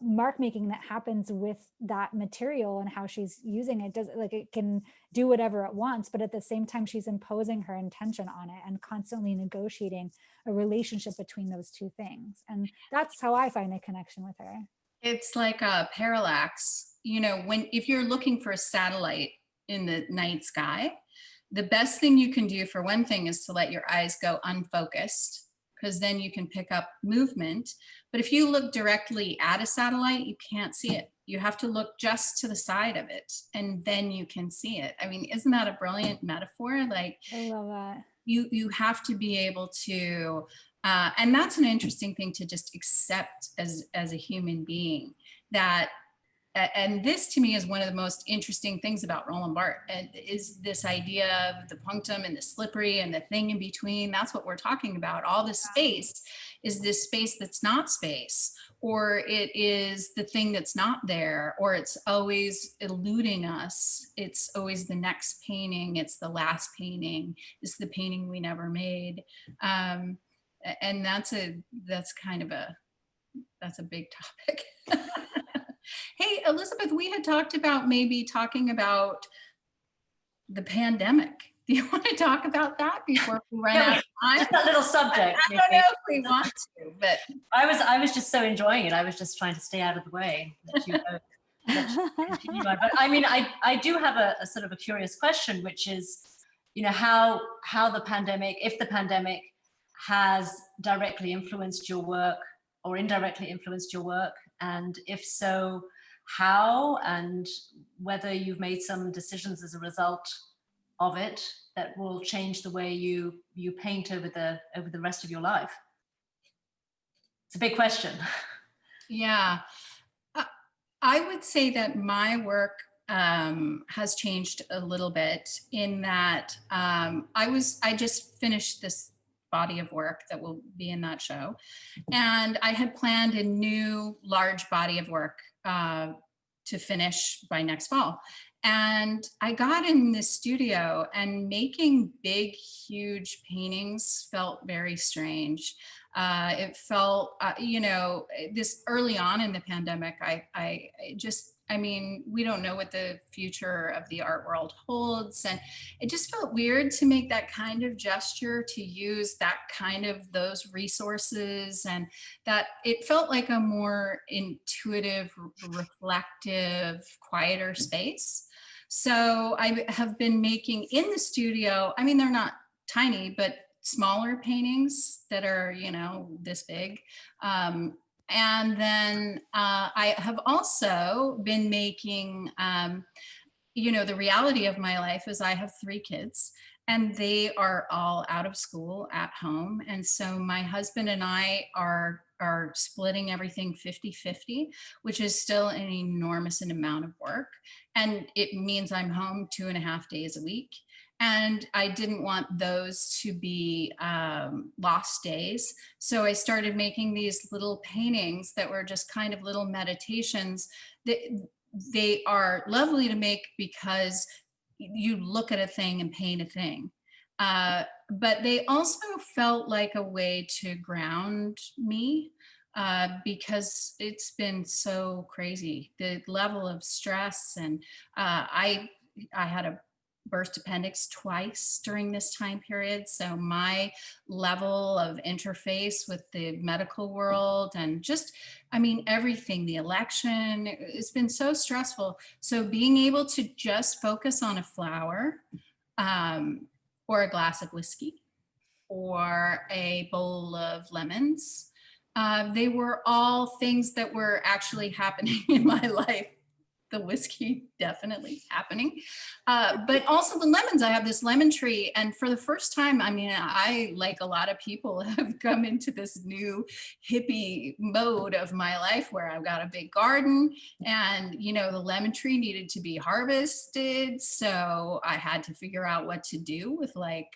mark making that happens with that material and how she's using it. It can do whatever it wants, but at the same time she's imposing her intention on it and constantly negotiating a relationship between those two things. And that's how I find a connection with her. It's like a parallax, if you're looking for a satellite in the night sky, the best thing you can do for one thing is to let your eyes go unfocused, because then you can pick up movement. But if you look directly at a satellite, you can't see it. You have to look just to the side of it, and then you can see it. I mean, isn't that a brilliant metaphor? Like, I love that. You have to be able to, and that's an interesting thing to just accept as a human being, that, and this to me is one of the most interesting things about Roland Barthes, is this idea of the punctum and the slippery and the thing in between. That's what we're talking about. All this space is this space that's not space, or it is the thing that's not there, or it's always eluding us. It's always the next painting. It's the last painting. It's the painting we never made. And that's a big topic. Hey, Elizabeth, we had talked about maybe talking about the pandemic. Do you want to talk about that before we run out of time? Just that little subject. I don't know if we want to, but I was just so enjoying it. I was just trying to stay out of the way. Let you continue on. But I mean, I do have a sort of a curious question, which is, how the pandemic, if the pandemic has directly influenced your work or indirectly influenced your work, and if so, how, and whether you've made some decisions as a result of it that will change the way you paint over the rest of your life. It's a big question. Yeah, I would say that my work has changed a little bit in that I just finished this body of work that will be in that show, and I had planned a new large body of work to finish by next fall. And I got in the studio, and making big, huge paintings felt very strange. It felt, this early on in the pandemic, I mean, we don't know what the future of the art world holds. And it just felt weird to make that kind of gesture, to use that kind of those resources, and that it felt like a more intuitive, reflective, quieter space. So I have been making in the studio, I mean, they're not tiny, but smaller paintings that are, this big. And then I have also been making, the reality of my life is I have 3 kids, and they are all out of school at home. And so my husband and I are splitting everything 50-50, which is still an enormous amount of work. And it means I'm home 2.5 days a week. And I didn't want those to be lost days. So I started making these little paintings that were just kind of little meditations. They are lovely to make because you look at a thing and paint a thing. But they also felt like a way to ground me because it's been so crazy. The level of stress, and I had a burst appendix twice during this time period. So my level of interface with the medical world and just, I mean, everything, the election, it's been so stressful. So being able to just focus on a flower or a glass of whiskey or a bowl of lemons, they were all things that were actually happening in my life. The whiskey definitely happening, but also the lemons. I have this lemon tree, and for the first time, I mean, I, like a lot of people, have come into this new hippie mode of my life where I've got a big garden, and you know, the lemon tree needed to be harvested, so I had to figure out what to do with, like,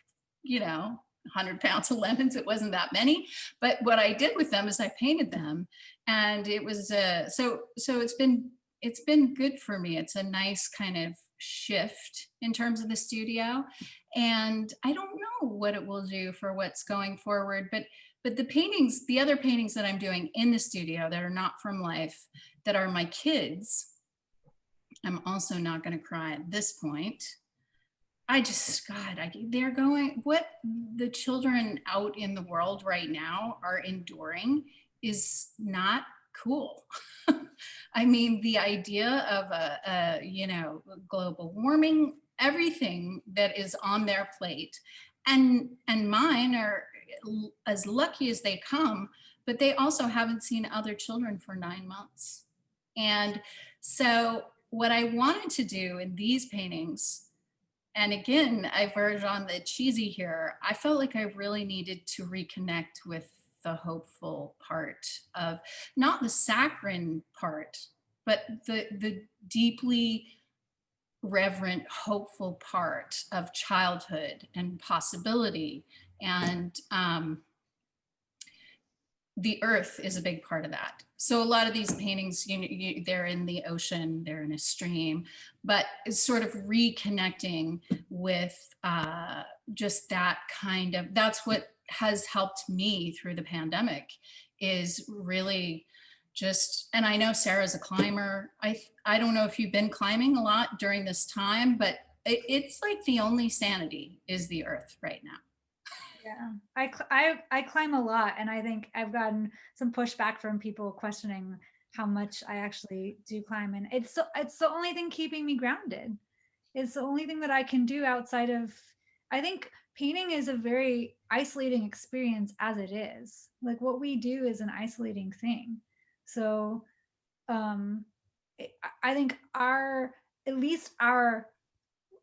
you know, 100 pounds of lemons. It wasn't that many, but what I did with them is I painted them, and it was so it's been good for me. It's a nice kind of shift in terms of the studio. And I don't know what it will do for what's going forward, but the paintings, the other paintings that I'm doing in the studio that are not from life, that are my kids, I'm also not going to cry at this point. I just, God, they're going, what the children out in the world right now are enduring is not cool. I mean, the idea of you know, global warming, everything that is on their plate, and mine are as lucky as they come, but they also haven't seen other children for 9 months. And so what I wanted to do in these paintings, and again, I verge on the cheesy here, I felt like I really needed to reconnect with the hopeful part of, not the saccharine part, but the deeply reverent, hopeful part of childhood and possibility. And the earth is a big part of that. So a lot of these paintings, they're in the ocean, they're in a stream, but it's sort of reconnecting with just that kind of, that's what has helped me through the pandemic, is really just, and I know Sarah's a climber. I don't know if you've been climbing a lot during this time, but it's like the only sanity is the earth right now. Yeah, I climb a lot, and I think I've gotten some pushback from people questioning how much I actually do climb, and it's the only thing keeping me grounded. It's the only thing that I can do outside of, I think painting is a very isolating experience as it is. Like, what we do is an isolating thing. So I think at least our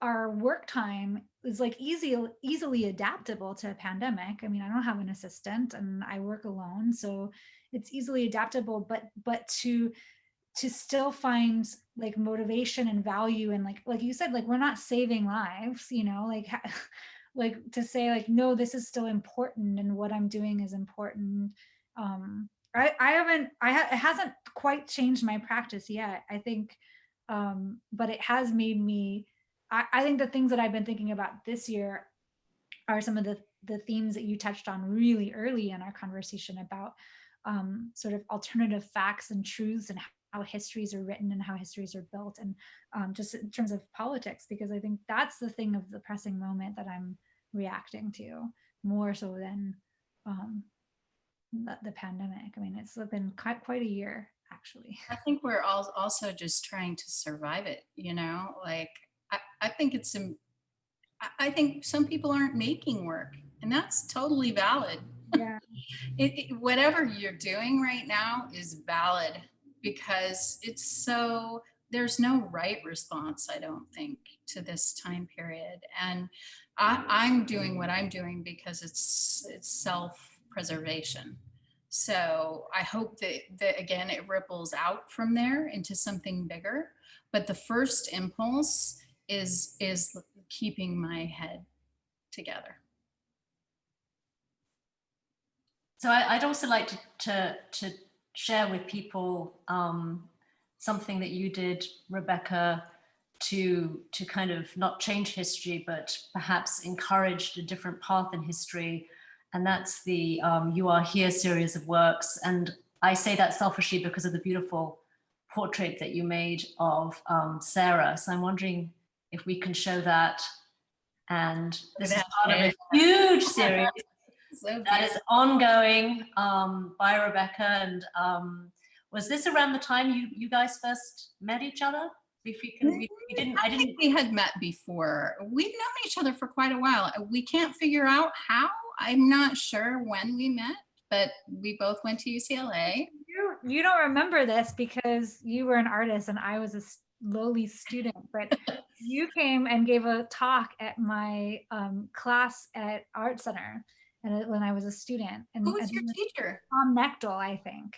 work time is like easily adaptable to a pandemic. I mean, I don't have an assistant and I work alone, so it's easily adaptable, but to still find like motivation and value, and like you said, like, we're not saving lives, you know, like like to say like, no, this is still important and what I'm doing is important. It hasn't quite changed my practice yet, I think, but it has made me, I think the things that I've been thinking about this year are some of the themes that you touched on really early in our conversation about sort of alternative facts and truths, and how histories are written and how histories are built, and just in terms of politics, because I think that's the thing of the pressing moment that I'm reacting to more so than the pandemic. I mean, it's been quite a year, actually. I think we're all also just trying to survive it, you know, like, I think I think some people aren't making work, and that's totally valid. Yeah. Whatever you're doing right now is valid, because there's no right response, I don't think, to this time period. And I'm doing what I'm doing because it's self-preservation. So I hope that again, it ripples out from there into something bigger. But the first impulse is keeping my head together. So I'd also like to share with people something that you did, Rebecca, to kind of not change history, but perhaps encouraged a different path in history. And that's the You Are Here series of works. And I say that selfishly because of the beautiful portrait that you made of Sarah. So I'm wondering if we can show that. And this is part of a huge series that is ongoing by Rebecca. And was this around the time you guys first met each other? I think we had met before. We've known each other for quite a while. We can't figure out how. I'm not sure when we met, but we both went to UCLA. You don't remember this because you were an artist and I was a lowly student, but you came and gave a talk at my class at Art Center and when I was a student. And who was your teacher? Tom Nechtel, I think.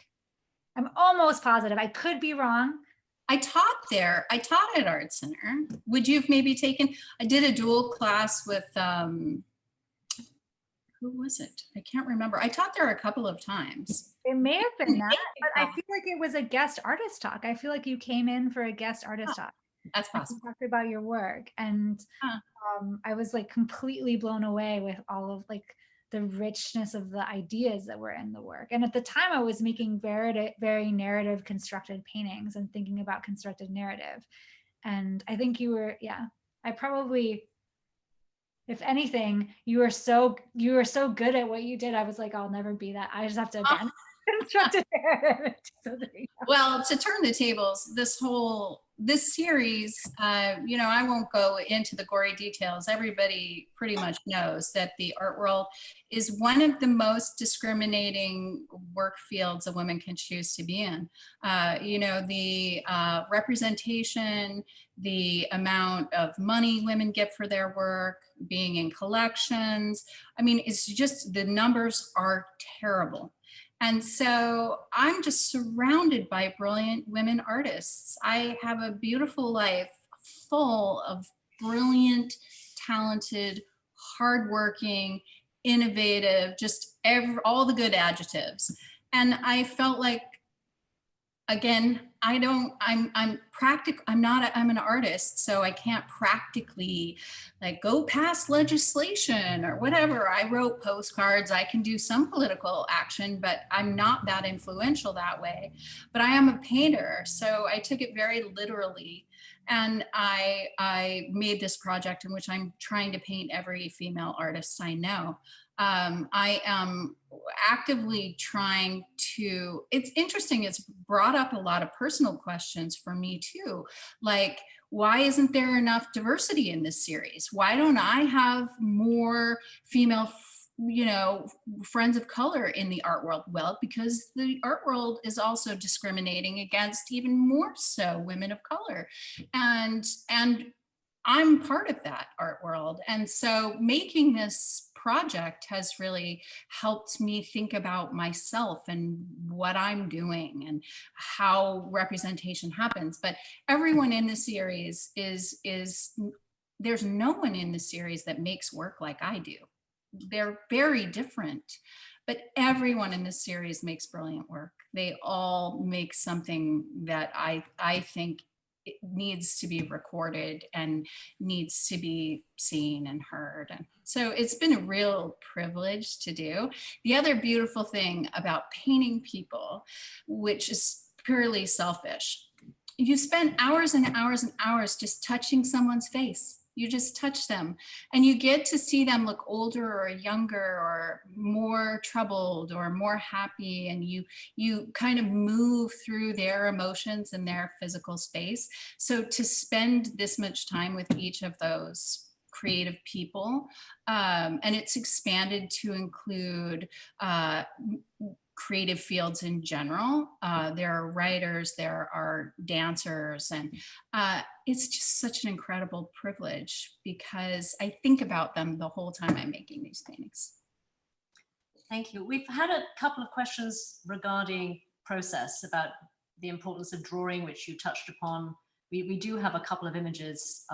I'm almost positive. I could be wrong. I taught there. I taught at Art Center. Would you have maybe taken, I did a dual class with, who was it? I can't remember. I taught there a couple of times. It may have been that, but I feel like it was a guest artist talk. I feel like you came in for a guest artist talk. That's possible. You talked about your work, and I was like completely blown away with all of like the richness of the ideas that were in the work. And at the time I was making very narrative constructed paintings and thinking about constructed narrative. And I think you were, I probably, if anything, you were so good at what you did. I was like, I'll never be that. I just have to abandon constructed narrative. So well, to turn the tables, this series, I won't go into the gory details. Everybody pretty much knows that the art world is one of the most discriminating work fields a woman can choose to be in. The representation, the amount of money women get for their work, being in collections. I mean, it's just, the numbers are terrible. And so I'm just surrounded by brilliant women artists. I have a beautiful life full of brilliant, talented, hardworking, innovative, just all the good adjectives. And I felt like, again, I'm an artist, so I can't practically like go past legislation or whatever. I wrote postcards, I can do some political action, but I'm not that influential that way. But I am a painter, so I took it very literally. And I made this project in which I'm trying to paint every female artist I know. I am actively trying to, it's interesting, it's brought up a lot of personal questions for me too. Like, why isn't there enough diversity in this series? Why don't I have more female friends of color in the art world? Well, because the art world is also discriminating against even more so women of color. And I'm part of that art world. And so making this project has really helped me think about myself and what I'm doing and how representation happens. But everyone in the series there's no one in the series that makes work like I do. They're very different, but everyone in this series makes brilliant work. They all make something that I think it needs to be recorded and needs to be seen and heard. And so it's been a real privilege to do. The other beautiful thing about painting people, which is purely selfish, you spend hours and hours and hours just touching someone's face. You just touch them and you get to see them look older or younger or more troubled or more happy. And you kind of move through their emotions and their physical space. So to spend this much time with each of those creative people, and it's expanded to include creative fields in general. There are writers, there are dancers, and it's just such an incredible privilege because I think about them the whole time I'm making these paintings. Thank you. We've had a couple of questions regarding process, about the importance of drawing, which you touched upon. We do have a couple of images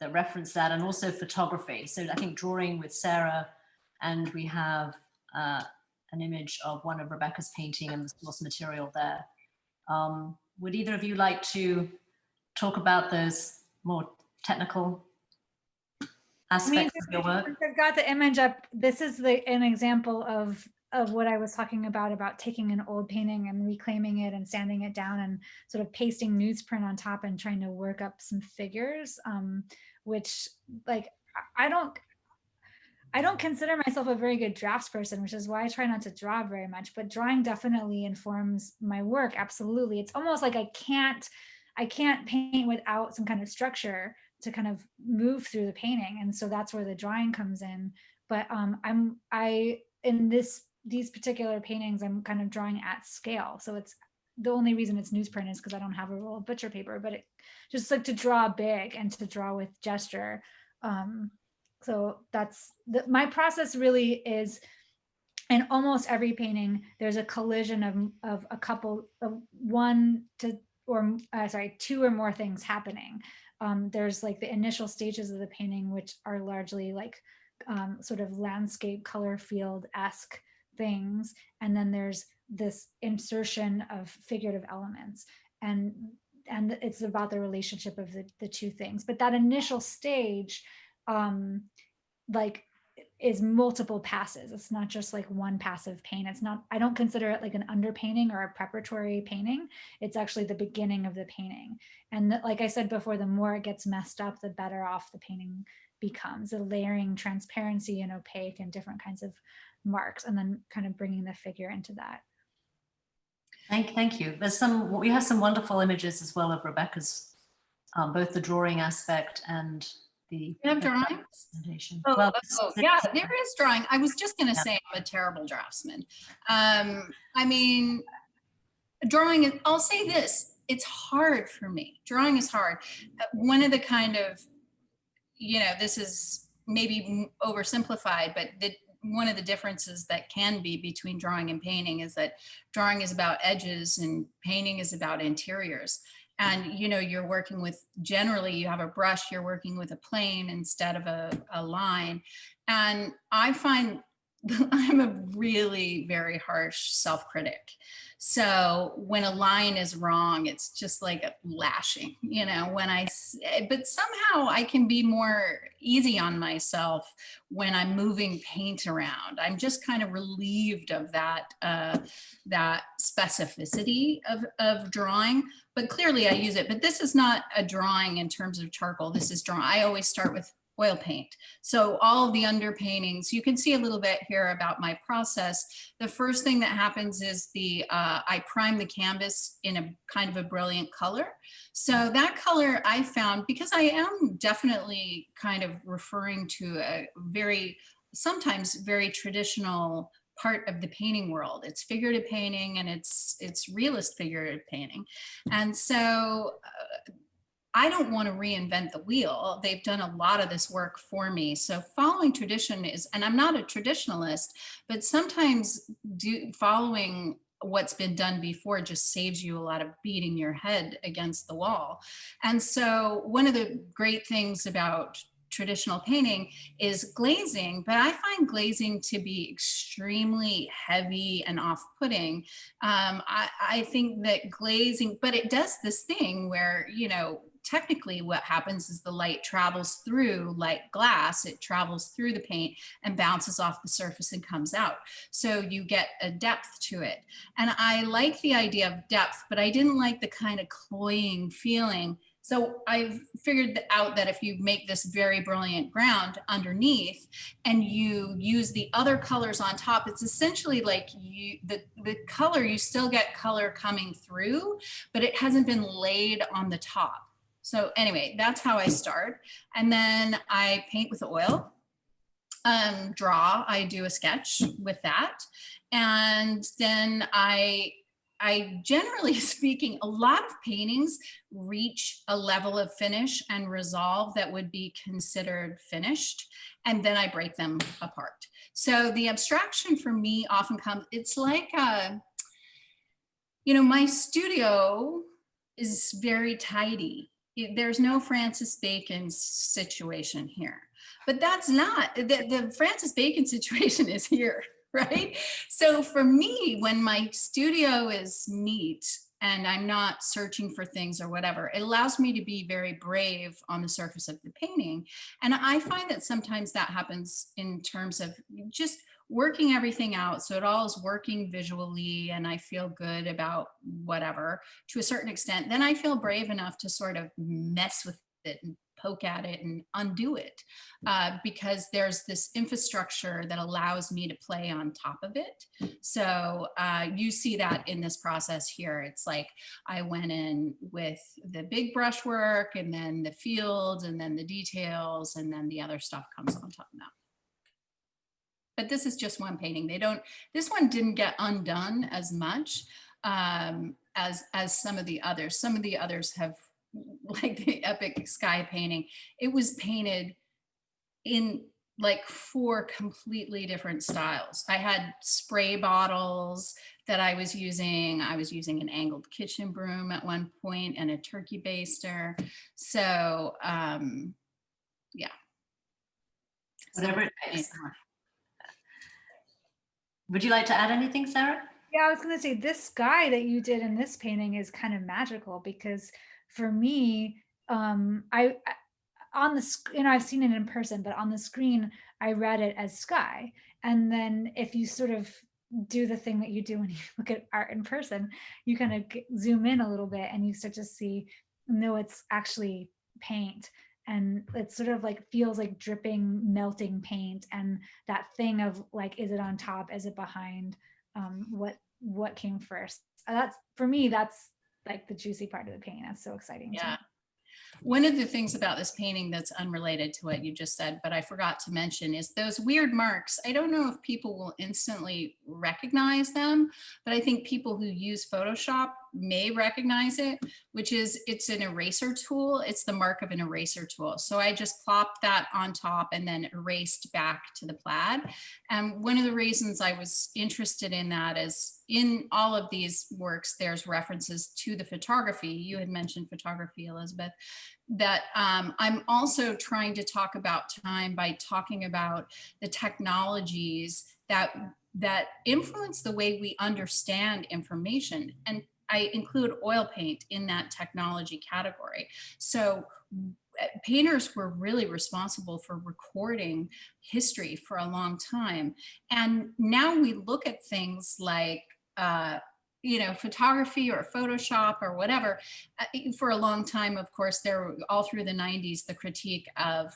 that reference that, and also photography. So I think drawing with Sarah, and we have an image of one of Rebecca's painting and the source material there. Would either of you like to talk about those more technical aspects of your work? I've got the image up. This is an example of what I was talking about taking an old painting and reclaiming it and sanding it down and sort of pasting newsprint on top and trying to work up some figures, which, like, I don't consider myself a very good draftsperson, which is why I try not to draw very much, but drawing definitely informs my work. Absolutely. It's almost like I can't paint without some kind of structure to kind of move through the painting. And so that's where the drawing comes in. But in these particular paintings, I'm kind of drawing at scale. So it's the only reason it's newsprint is because I don't have a roll of butcher paper, but it just like to draw big and to draw with gesture. So that's my process really is, in almost every painting, there's a collision of a couple of two or more things happening. There's like the initial stages of the painting, which are largely like sort of landscape color field-esque things. And then there's this insertion of figurative elements. And it's about the relationship of the two things. But that initial stage, like, is multiple passes. It's not just like one passive paint. It's not, I don't consider it like an underpainting or a preparatory painting. It's actually the beginning of the painting. And like I said before, the more it gets messed up, the better off the painting becomes. The layering, transparency, and opaque, and different kinds of marks, and then kind of bringing the figure into that. Thank you. We have some wonderful images as well of Rebecca's, both the drawing aspect and the drawings. Well, yeah, there is drawing. I was just going to say I'm a terrible draftsman. I mean, drawing, I'll say this, it's hard for me. Drawing is hard. One of the kind of, this is maybe oversimplified, but one of the differences that can be between drawing and painting is that drawing is about edges and painting is about interiors. And, you're working with, generally you have a brush, you're working with a plane instead of a line. And I find I'm a really very harsh self-critic. So when a line is wrong, it's just like a lashing, but somehow I can be more easy on myself when I'm moving paint around. I'm just kind of relieved of that specificity of drawing, but clearly I use it. But this is not a drawing in terms of charcoal. This is drawing. I always start with oil paint. So all of the underpaintings, you can see a little bit here about my process. The first thing that happens is I prime the canvas in a kind of a brilliant color. So that color I found, because I am definitely kind of referring to a sometimes very traditional part of the painting world. It's figurative painting and it's realist figurative painting. And so I don't want to reinvent the wheel. They've done a lot of this work for me. So following tradition is, and I'm not a traditionalist, but sometimes following what's been done before just saves you a lot of beating your head against the wall. And so one of the great things about traditional painting is glazing, but I find glazing to be extremely heavy and off-putting. I think that glazing, but it does this thing where, technically what happens is the light travels through, like glass, it travels through the paint and bounces off the surface and comes out. So you get a depth to it. And I like the idea of depth, but I didn't like the kind of cloying feeling. So I've figured out that if you make this very brilliant ground underneath and you use the other colors on top, it's essentially like the color, you still get color coming through, but it hasn't been laid on the top. So anyway, that's how I start. And then I paint with oil. draw, I do a sketch with that. And then I generally speaking, a lot of paintings reach a level of finish and resolve that would be considered finished. And then I break them apart. So the abstraction for me often comes, it's like, you know, my studio is very tidy. There's no Francis Bacon situation here, but that's not, the Francis Bacon situation is here, right? So for me, when my studio is neat and I'm not searching for things or whatever, it allows me to be very brave on the surface of the painting. And I find that sometimes that happens in terms of just working everything out. So it all is working visually and I feel good about whatever to a certain extent. Then I feel brave enough to sort of mess with it and poke at it and undo it because there's this infrastructure that allows me to play on top of it. So you see that in this process here. It's like I went in with the big brushwork and then the field and then the details and then the other stuff comes on top now. But this is just one painting. This one didn't get undone as much as some of the others. Some of the others have, like the epic sky painting, it was painted in like 4 completely different styles. I had spray bottles that I was using. I was using an angled kitchen broom at one point and a turkey baster. So yeah. Whatever it takes. Would you like to add anything, Sarah? Yeah, I was going to say this sky that you did in this painting is kind of magical because for me, I on the you know, I've seen it in person, but on the screen, I read it as sky. And then if you sort of do the thing that you do when you look at art in person, you kind of zoom in a little bit and you start to see, no, it's actually paint. And it sort of like feels like dripping, melting paint. And that thing of like, is it on top? Is it behind? What came first? That's, for me, that's like the juicy part of the painting. That's so exciting. Yeah. One of the things about this painting that's unrelated to what you just said, but I forgot to mention, is those weird marks. I don't know if people will instantly recognize them, but I think people who use Photoshop may recognize it, which is it's an eraser tool. It's the mark of an eraser tool. So I just plopped that on top and then erased back to the plaid. And one of the reasons I was interested in that is in all of these works, there's references to the photography. You had mentioned photography, Elizabeth, that I'm also trying to talk about time by talking about the technologies that influence the way we understand information. And I include oil paint in that technology category. So painters were really responsible for recording history for a long time. And now we look at things like, you know, photography or Photoshop or whatever. For a long time, of course, there were all through the 90s, the critique of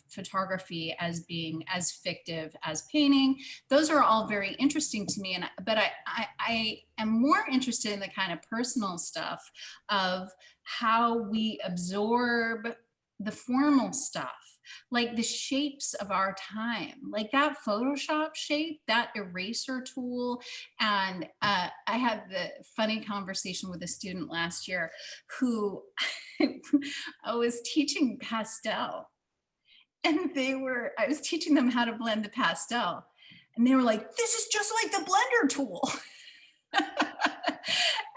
photography as being as fictive as painting. Those are all very interesting to me. But I am more interested in the kind of personal stuff of how we absorb the formal stuff, like the shapes of our time, like that Photoshop shape, that eraser tool. And I had the funny conversation with a student last year who I was teaching pastel, and I was teaching them how to blend the pastel. And they were like, this is just like the blender tool.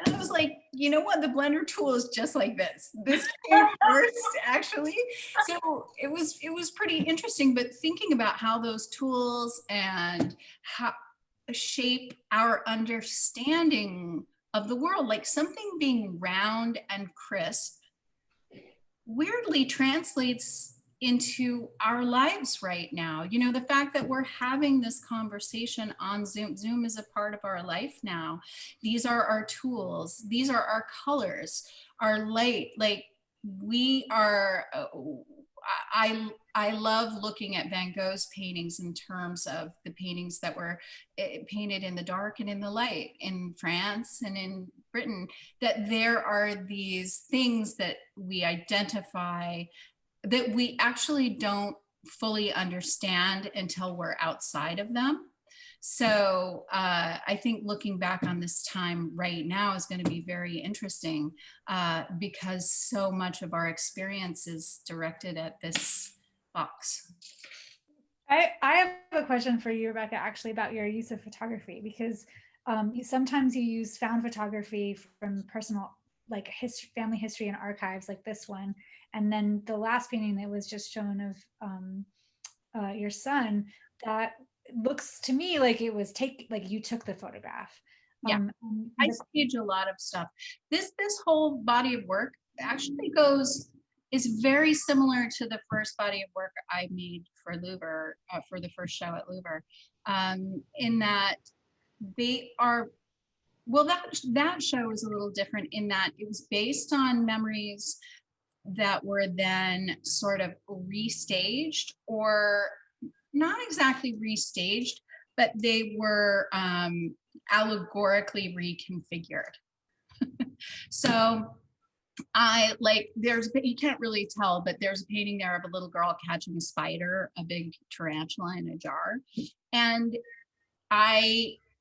And I was like, you know what? The blender tool is just like this. This came first, actually. So it was pretty interesting. But thinking about how those tools and how shape our understanding of the world, like something being round and crisp, weirdly translates into our lives right now. You know, the fact that we're having this conversation on Zoom. Zoom is a part of our life now. These are our tools. These are our colors, our light. Like we are, I love looking at Van Gogh's paintings in terms of the paintings that were painted in the dark and in the light in France and in Britain, that there are these things that we identify that we actually don't fully understand until we're outside of them. So I think looking back on this time right now is going to be very interesting because so much of our experience is directed at this box. I have a question for you, Rebecca, actually about your use of photography, because sometimes you use found photography from personal, like family history and archives, like this one. And then the last painting that was just shown of your son, that looks to me like it was like you took the photograph. Yeah, I stage a lot of stuff. This whole body of work actually is very similar to the first body of work I made for LOUVER, for the first show at LOUVER, in that they are, well, that show was a little different in that it was based on memories that were then sort of restaged, or not exactly restaged, but they were allegorically reconfigured. So you can't really tell, but there's a painting there of a little girl catching a spider, a big tarantula in a jar. And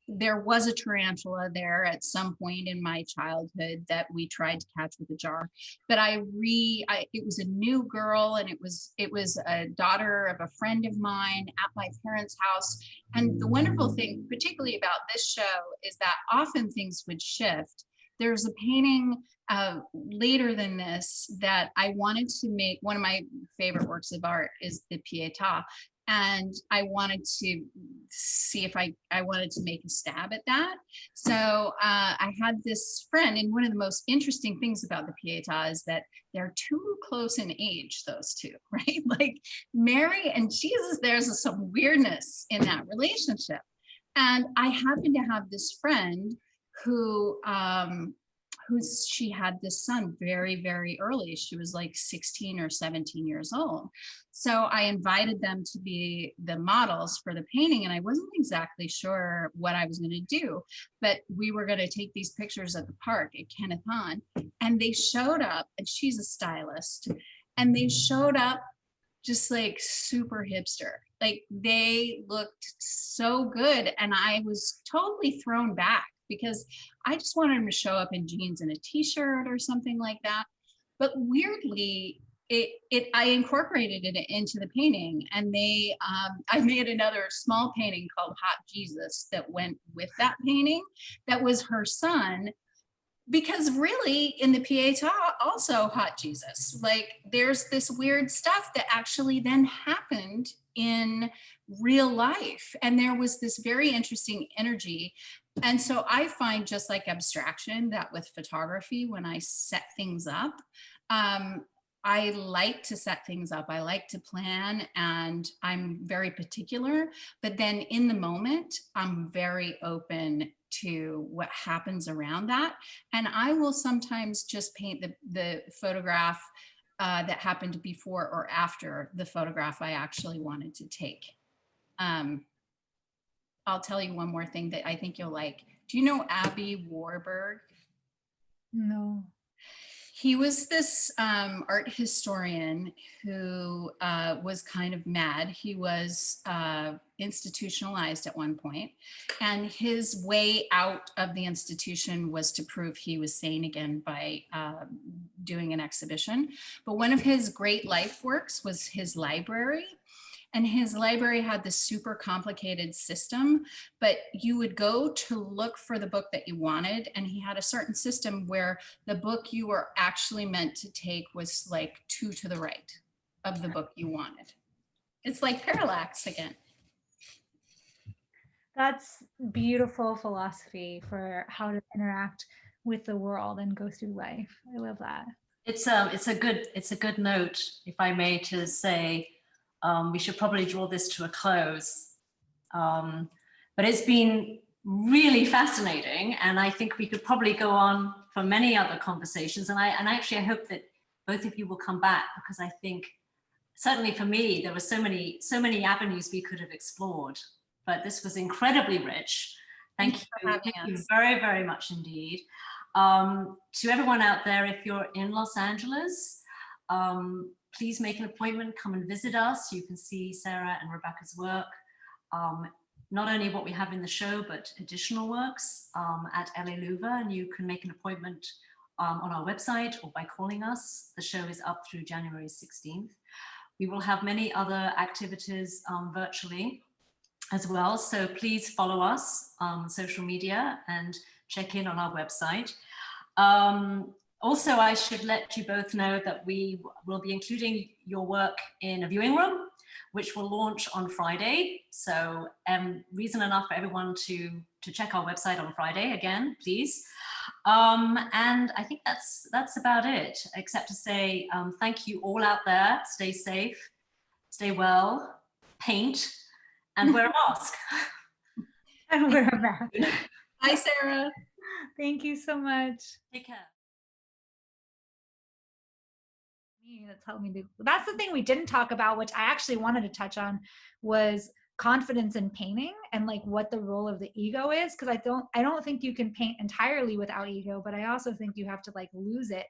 there was a tarantula there at some point in my childhood that we tried to catch with a jar, but it was a new girl, and it was a daughter of a friend of mine at my parents' house. And the wonderful thing, particularly about this show, is that often things would shift. There's a painting later than this that I wanted to make. One of my favorite works of art is the Pietà. And I wanted to see if I wanted to make a stab at that. So I had this friend, and one of the most interesting things about the Pietà is that they're too close in age, those two, right? Like Mary and Jesus, there's some weirdness in that relationship. And I happened to have this friend who she had this son very, very early. She was like 16 or 17 years old. So I invited them to be the models for the painting, and I wasn't exactly sure what I was going to do, but we were going to take these pictures at the park at Kennethon, and they showed up, and she's a stylist, and they showed up just like super hipster. Like they looked so good, and I was totally thrown back because I just wanted them to show up in jeans and a t-shirt or something like that. But weirdly, I incorporated it into the painting, and I made another small painting called Hot Jesus that went with that painting. That was her son, because really in the Pietà also Hot Jesus, like there's this weird stuff that actually then happened in real life, and there was this very interesting energy. And so I find, just like abstraction, that with photography, when I set things up, I like to set things up. I like to plan, and I'm very particular, but then in the moment, I'm very open to what happens around that. And I will sometimes just paint the photograph that happened before or after the photograph I actually wanted to take. I'll tell you one more thing that I think you'll like. Do you know Abby Warburg? No. He was this art historian who was kind of mad. He was institutionalized at one point, and his way out of the institution was to prove he was sane again by doing an exhibition. But one of his great life works was his library. And his library had this super complicated system, but you would go to look for the book that you wanted. And he had a certain system where the book you were actually meant to take was like 2 to the right of the book you wanted. It's like parallax again. That's beautiful philosophy for how to interact with the world and go through life. I love that. It's a good note, if I may, to say we should probably draw this to a close. But it's been really fascinating, and I think we could probably go on for many other conversations. And actually, I hope that both of you will come back, because I think certainly for me there were so many avenues we could have explored. But this was incredibly rich. Thank you very, very much indeed. To everyone out there, if you're in Los Angeles, Please make an appointment, come and visit us. You can see Sarah and Rebecca's work, not only what we have in the show, but additional works at LOUVER, and you can make an appointment on our website or by calling us. The show is up through January 16th. We will have many other activities virtually as well, so please follow us on social media and check in on our website. Also, I should let you both know that we will be including your work in a viewing room, which will launch on Friday. So reason enough for everyone to check our website on Friday again, please. And I think that's about it, except to say thank you all out there. Stay safe, stay well, paint, and wear a mask. And we're back. Hi, Sarah. Thank you so much. Take care. That's helped me do. That's the thing we didn't talk about, which I actually wanted to touch on, was confidence in painting and like what the role of the ego is. Because I don't think you can paint entirely without ego, but I also think you have to like lose it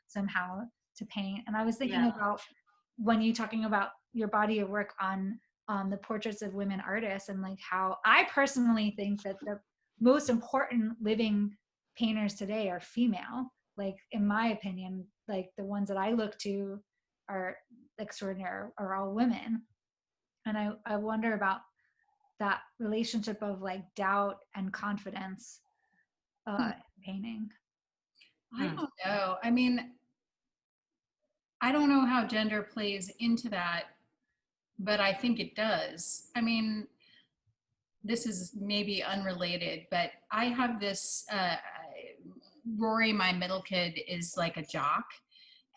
somehow to paint. And I was thinking about when you talking about your body of work on the portraits of women artists, and like how I personally think that the most important living painters today are female. Like in my opinion, like the ones that I look to are extraordinary, are all women. And I wonder about that relationship of like doubt and confidence in painting. I don't know. I mean, I don't know how gender plays into that, but I think it does. I mean, this is maybe unrelated, but I have this, Rory, my middle kid, is like a jock,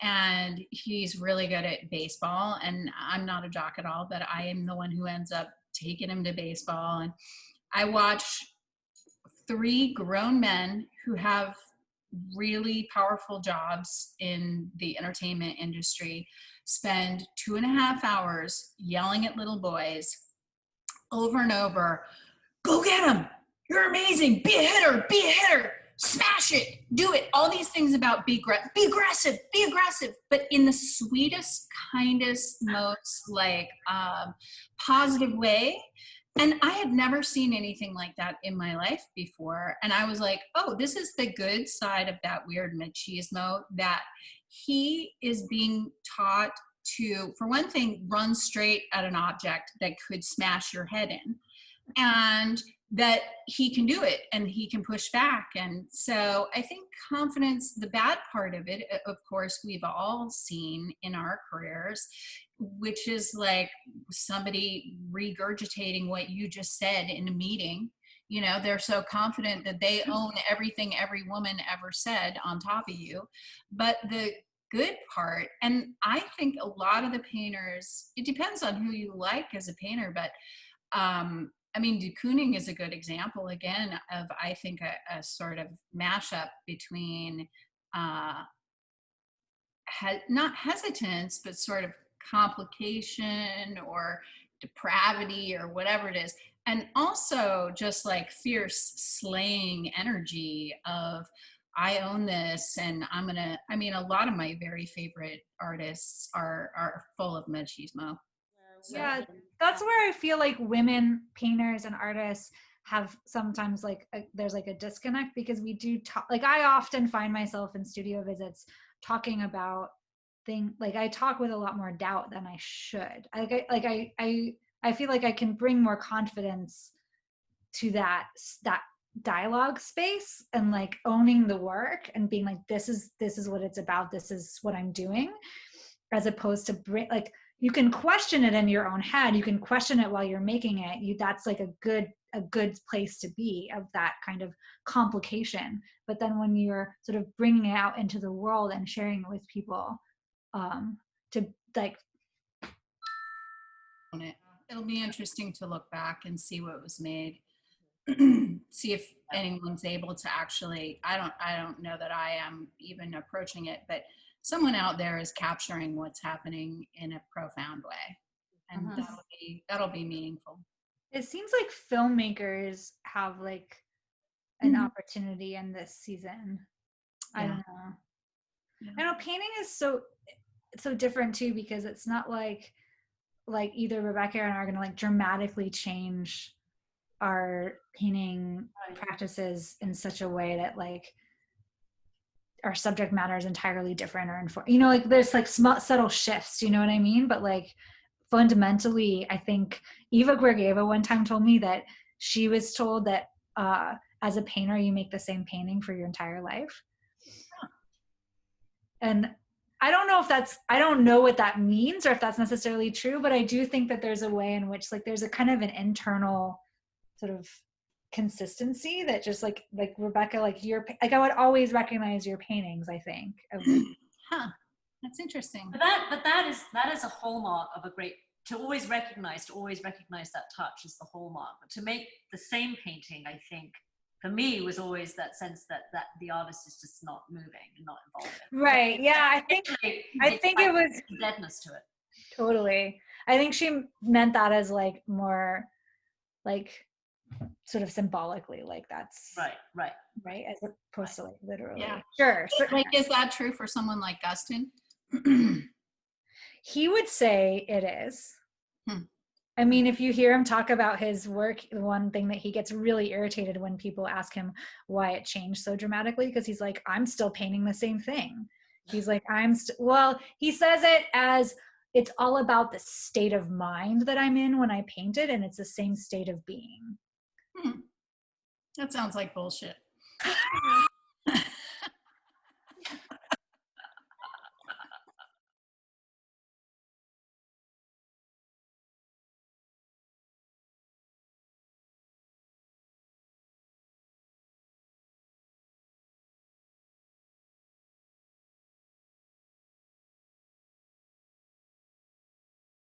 and he's really good at baseball, and I'm not a jock at all, but I am the one who ends up taking him to baseball. And I watch 3 grown men who have really powerful jobs in the entertainment industry spend 2.5 hours yelling at little boys over and over, go get him, you're amazing, be a hitter, smash it, do it. All these things about be aggressive, but in the sweetest, kindest, most like positive way. And I had never seen anything like that in my life before. And I was like, oh, this is the good side of that weird machismo, that he is being taught to, for one thing, run straight at an object that could smash your head in. And that he can do it and he can push back. And so I think confidence, the bad part of it, of course, we've all seen in our careers, which is like somebody regurgitating what you just said in a meeting. You know, they're so confident that they own everything every woman ever said on top of you. But the good part, and I think a lot of the painters, it depends on who you like as a painter, but I mean, de Kooning is a good example, again, of, I think, a sort of mashup between not hesitance, but sort of complication or depravity or whatever it is. And also just like fierce slaying energy of, I own this and I'm gonna, I mean, a lot of my very favorite artists are full of machismo. Yeah, that's where I feel like women painters and artists have sometimes like there's like a disconnect, because we do talk, like I often find myself in studio visits talking about things, like I talk with a lot more doubt than I should. I feel like I can bring more confidence to that dialogue space, and like owning the work and being like, this is what it's about, this is what I'm doing, as opposed to like, you can question it in your own head, you can question it while you're making it, that's like a good place to be, of that kind of complication. But then when you're sort of bringing it out into the world and sharing it with people, to like, it'll be interesting to look back and see what was made. See if anyone's able to actually, I don't know that I am even approaching it, but someone out there is capturing what's happening in a profound way, and that'll be meaningful. It seems like filmmakers have like an opportunity in this season. I don't know. I know painting is so, so different too, because it's not like either Rebecca and I are going to like dramatically change our painting practices in such a way that like our subject matter is entirely different, or like there's like small subtle shifts, you know what I mean? But like fundamentally, I think Eva Georgieva one time told me that she was told that as a painter, you make the same painting for your entire life. And I don't know if I don't know what that means or if that's necessarily true, but I do think that there's a way in which like there's a kind of an internal sort of consistency that just like Rebecca, like I would always recognize your paintings, I think. Huh. That's interesting. But that is a hallmark of a great, to always recognize that touch is the hallmark. But to make the same painting, I think, for me, was always that sense that the artist is just not moving and not involved. Right. Yeah. I think it was deadness to it. Totally. I think she meant that as like more like sort of symbolically, like that's right, as opposed to like literally. Yeah. Sure. Like, is that true for someone like Gustin? He would say it is. I mean, if you hear him talk about his work, the one thing that he gets really irritated when people ask him why it changed so dramatically, because he's like, I'm still painting the same thing. He's like, well, he says it as it's all about the state of mind that I'm in when I paint it, and it's the same state of being. That sounds like bullshit.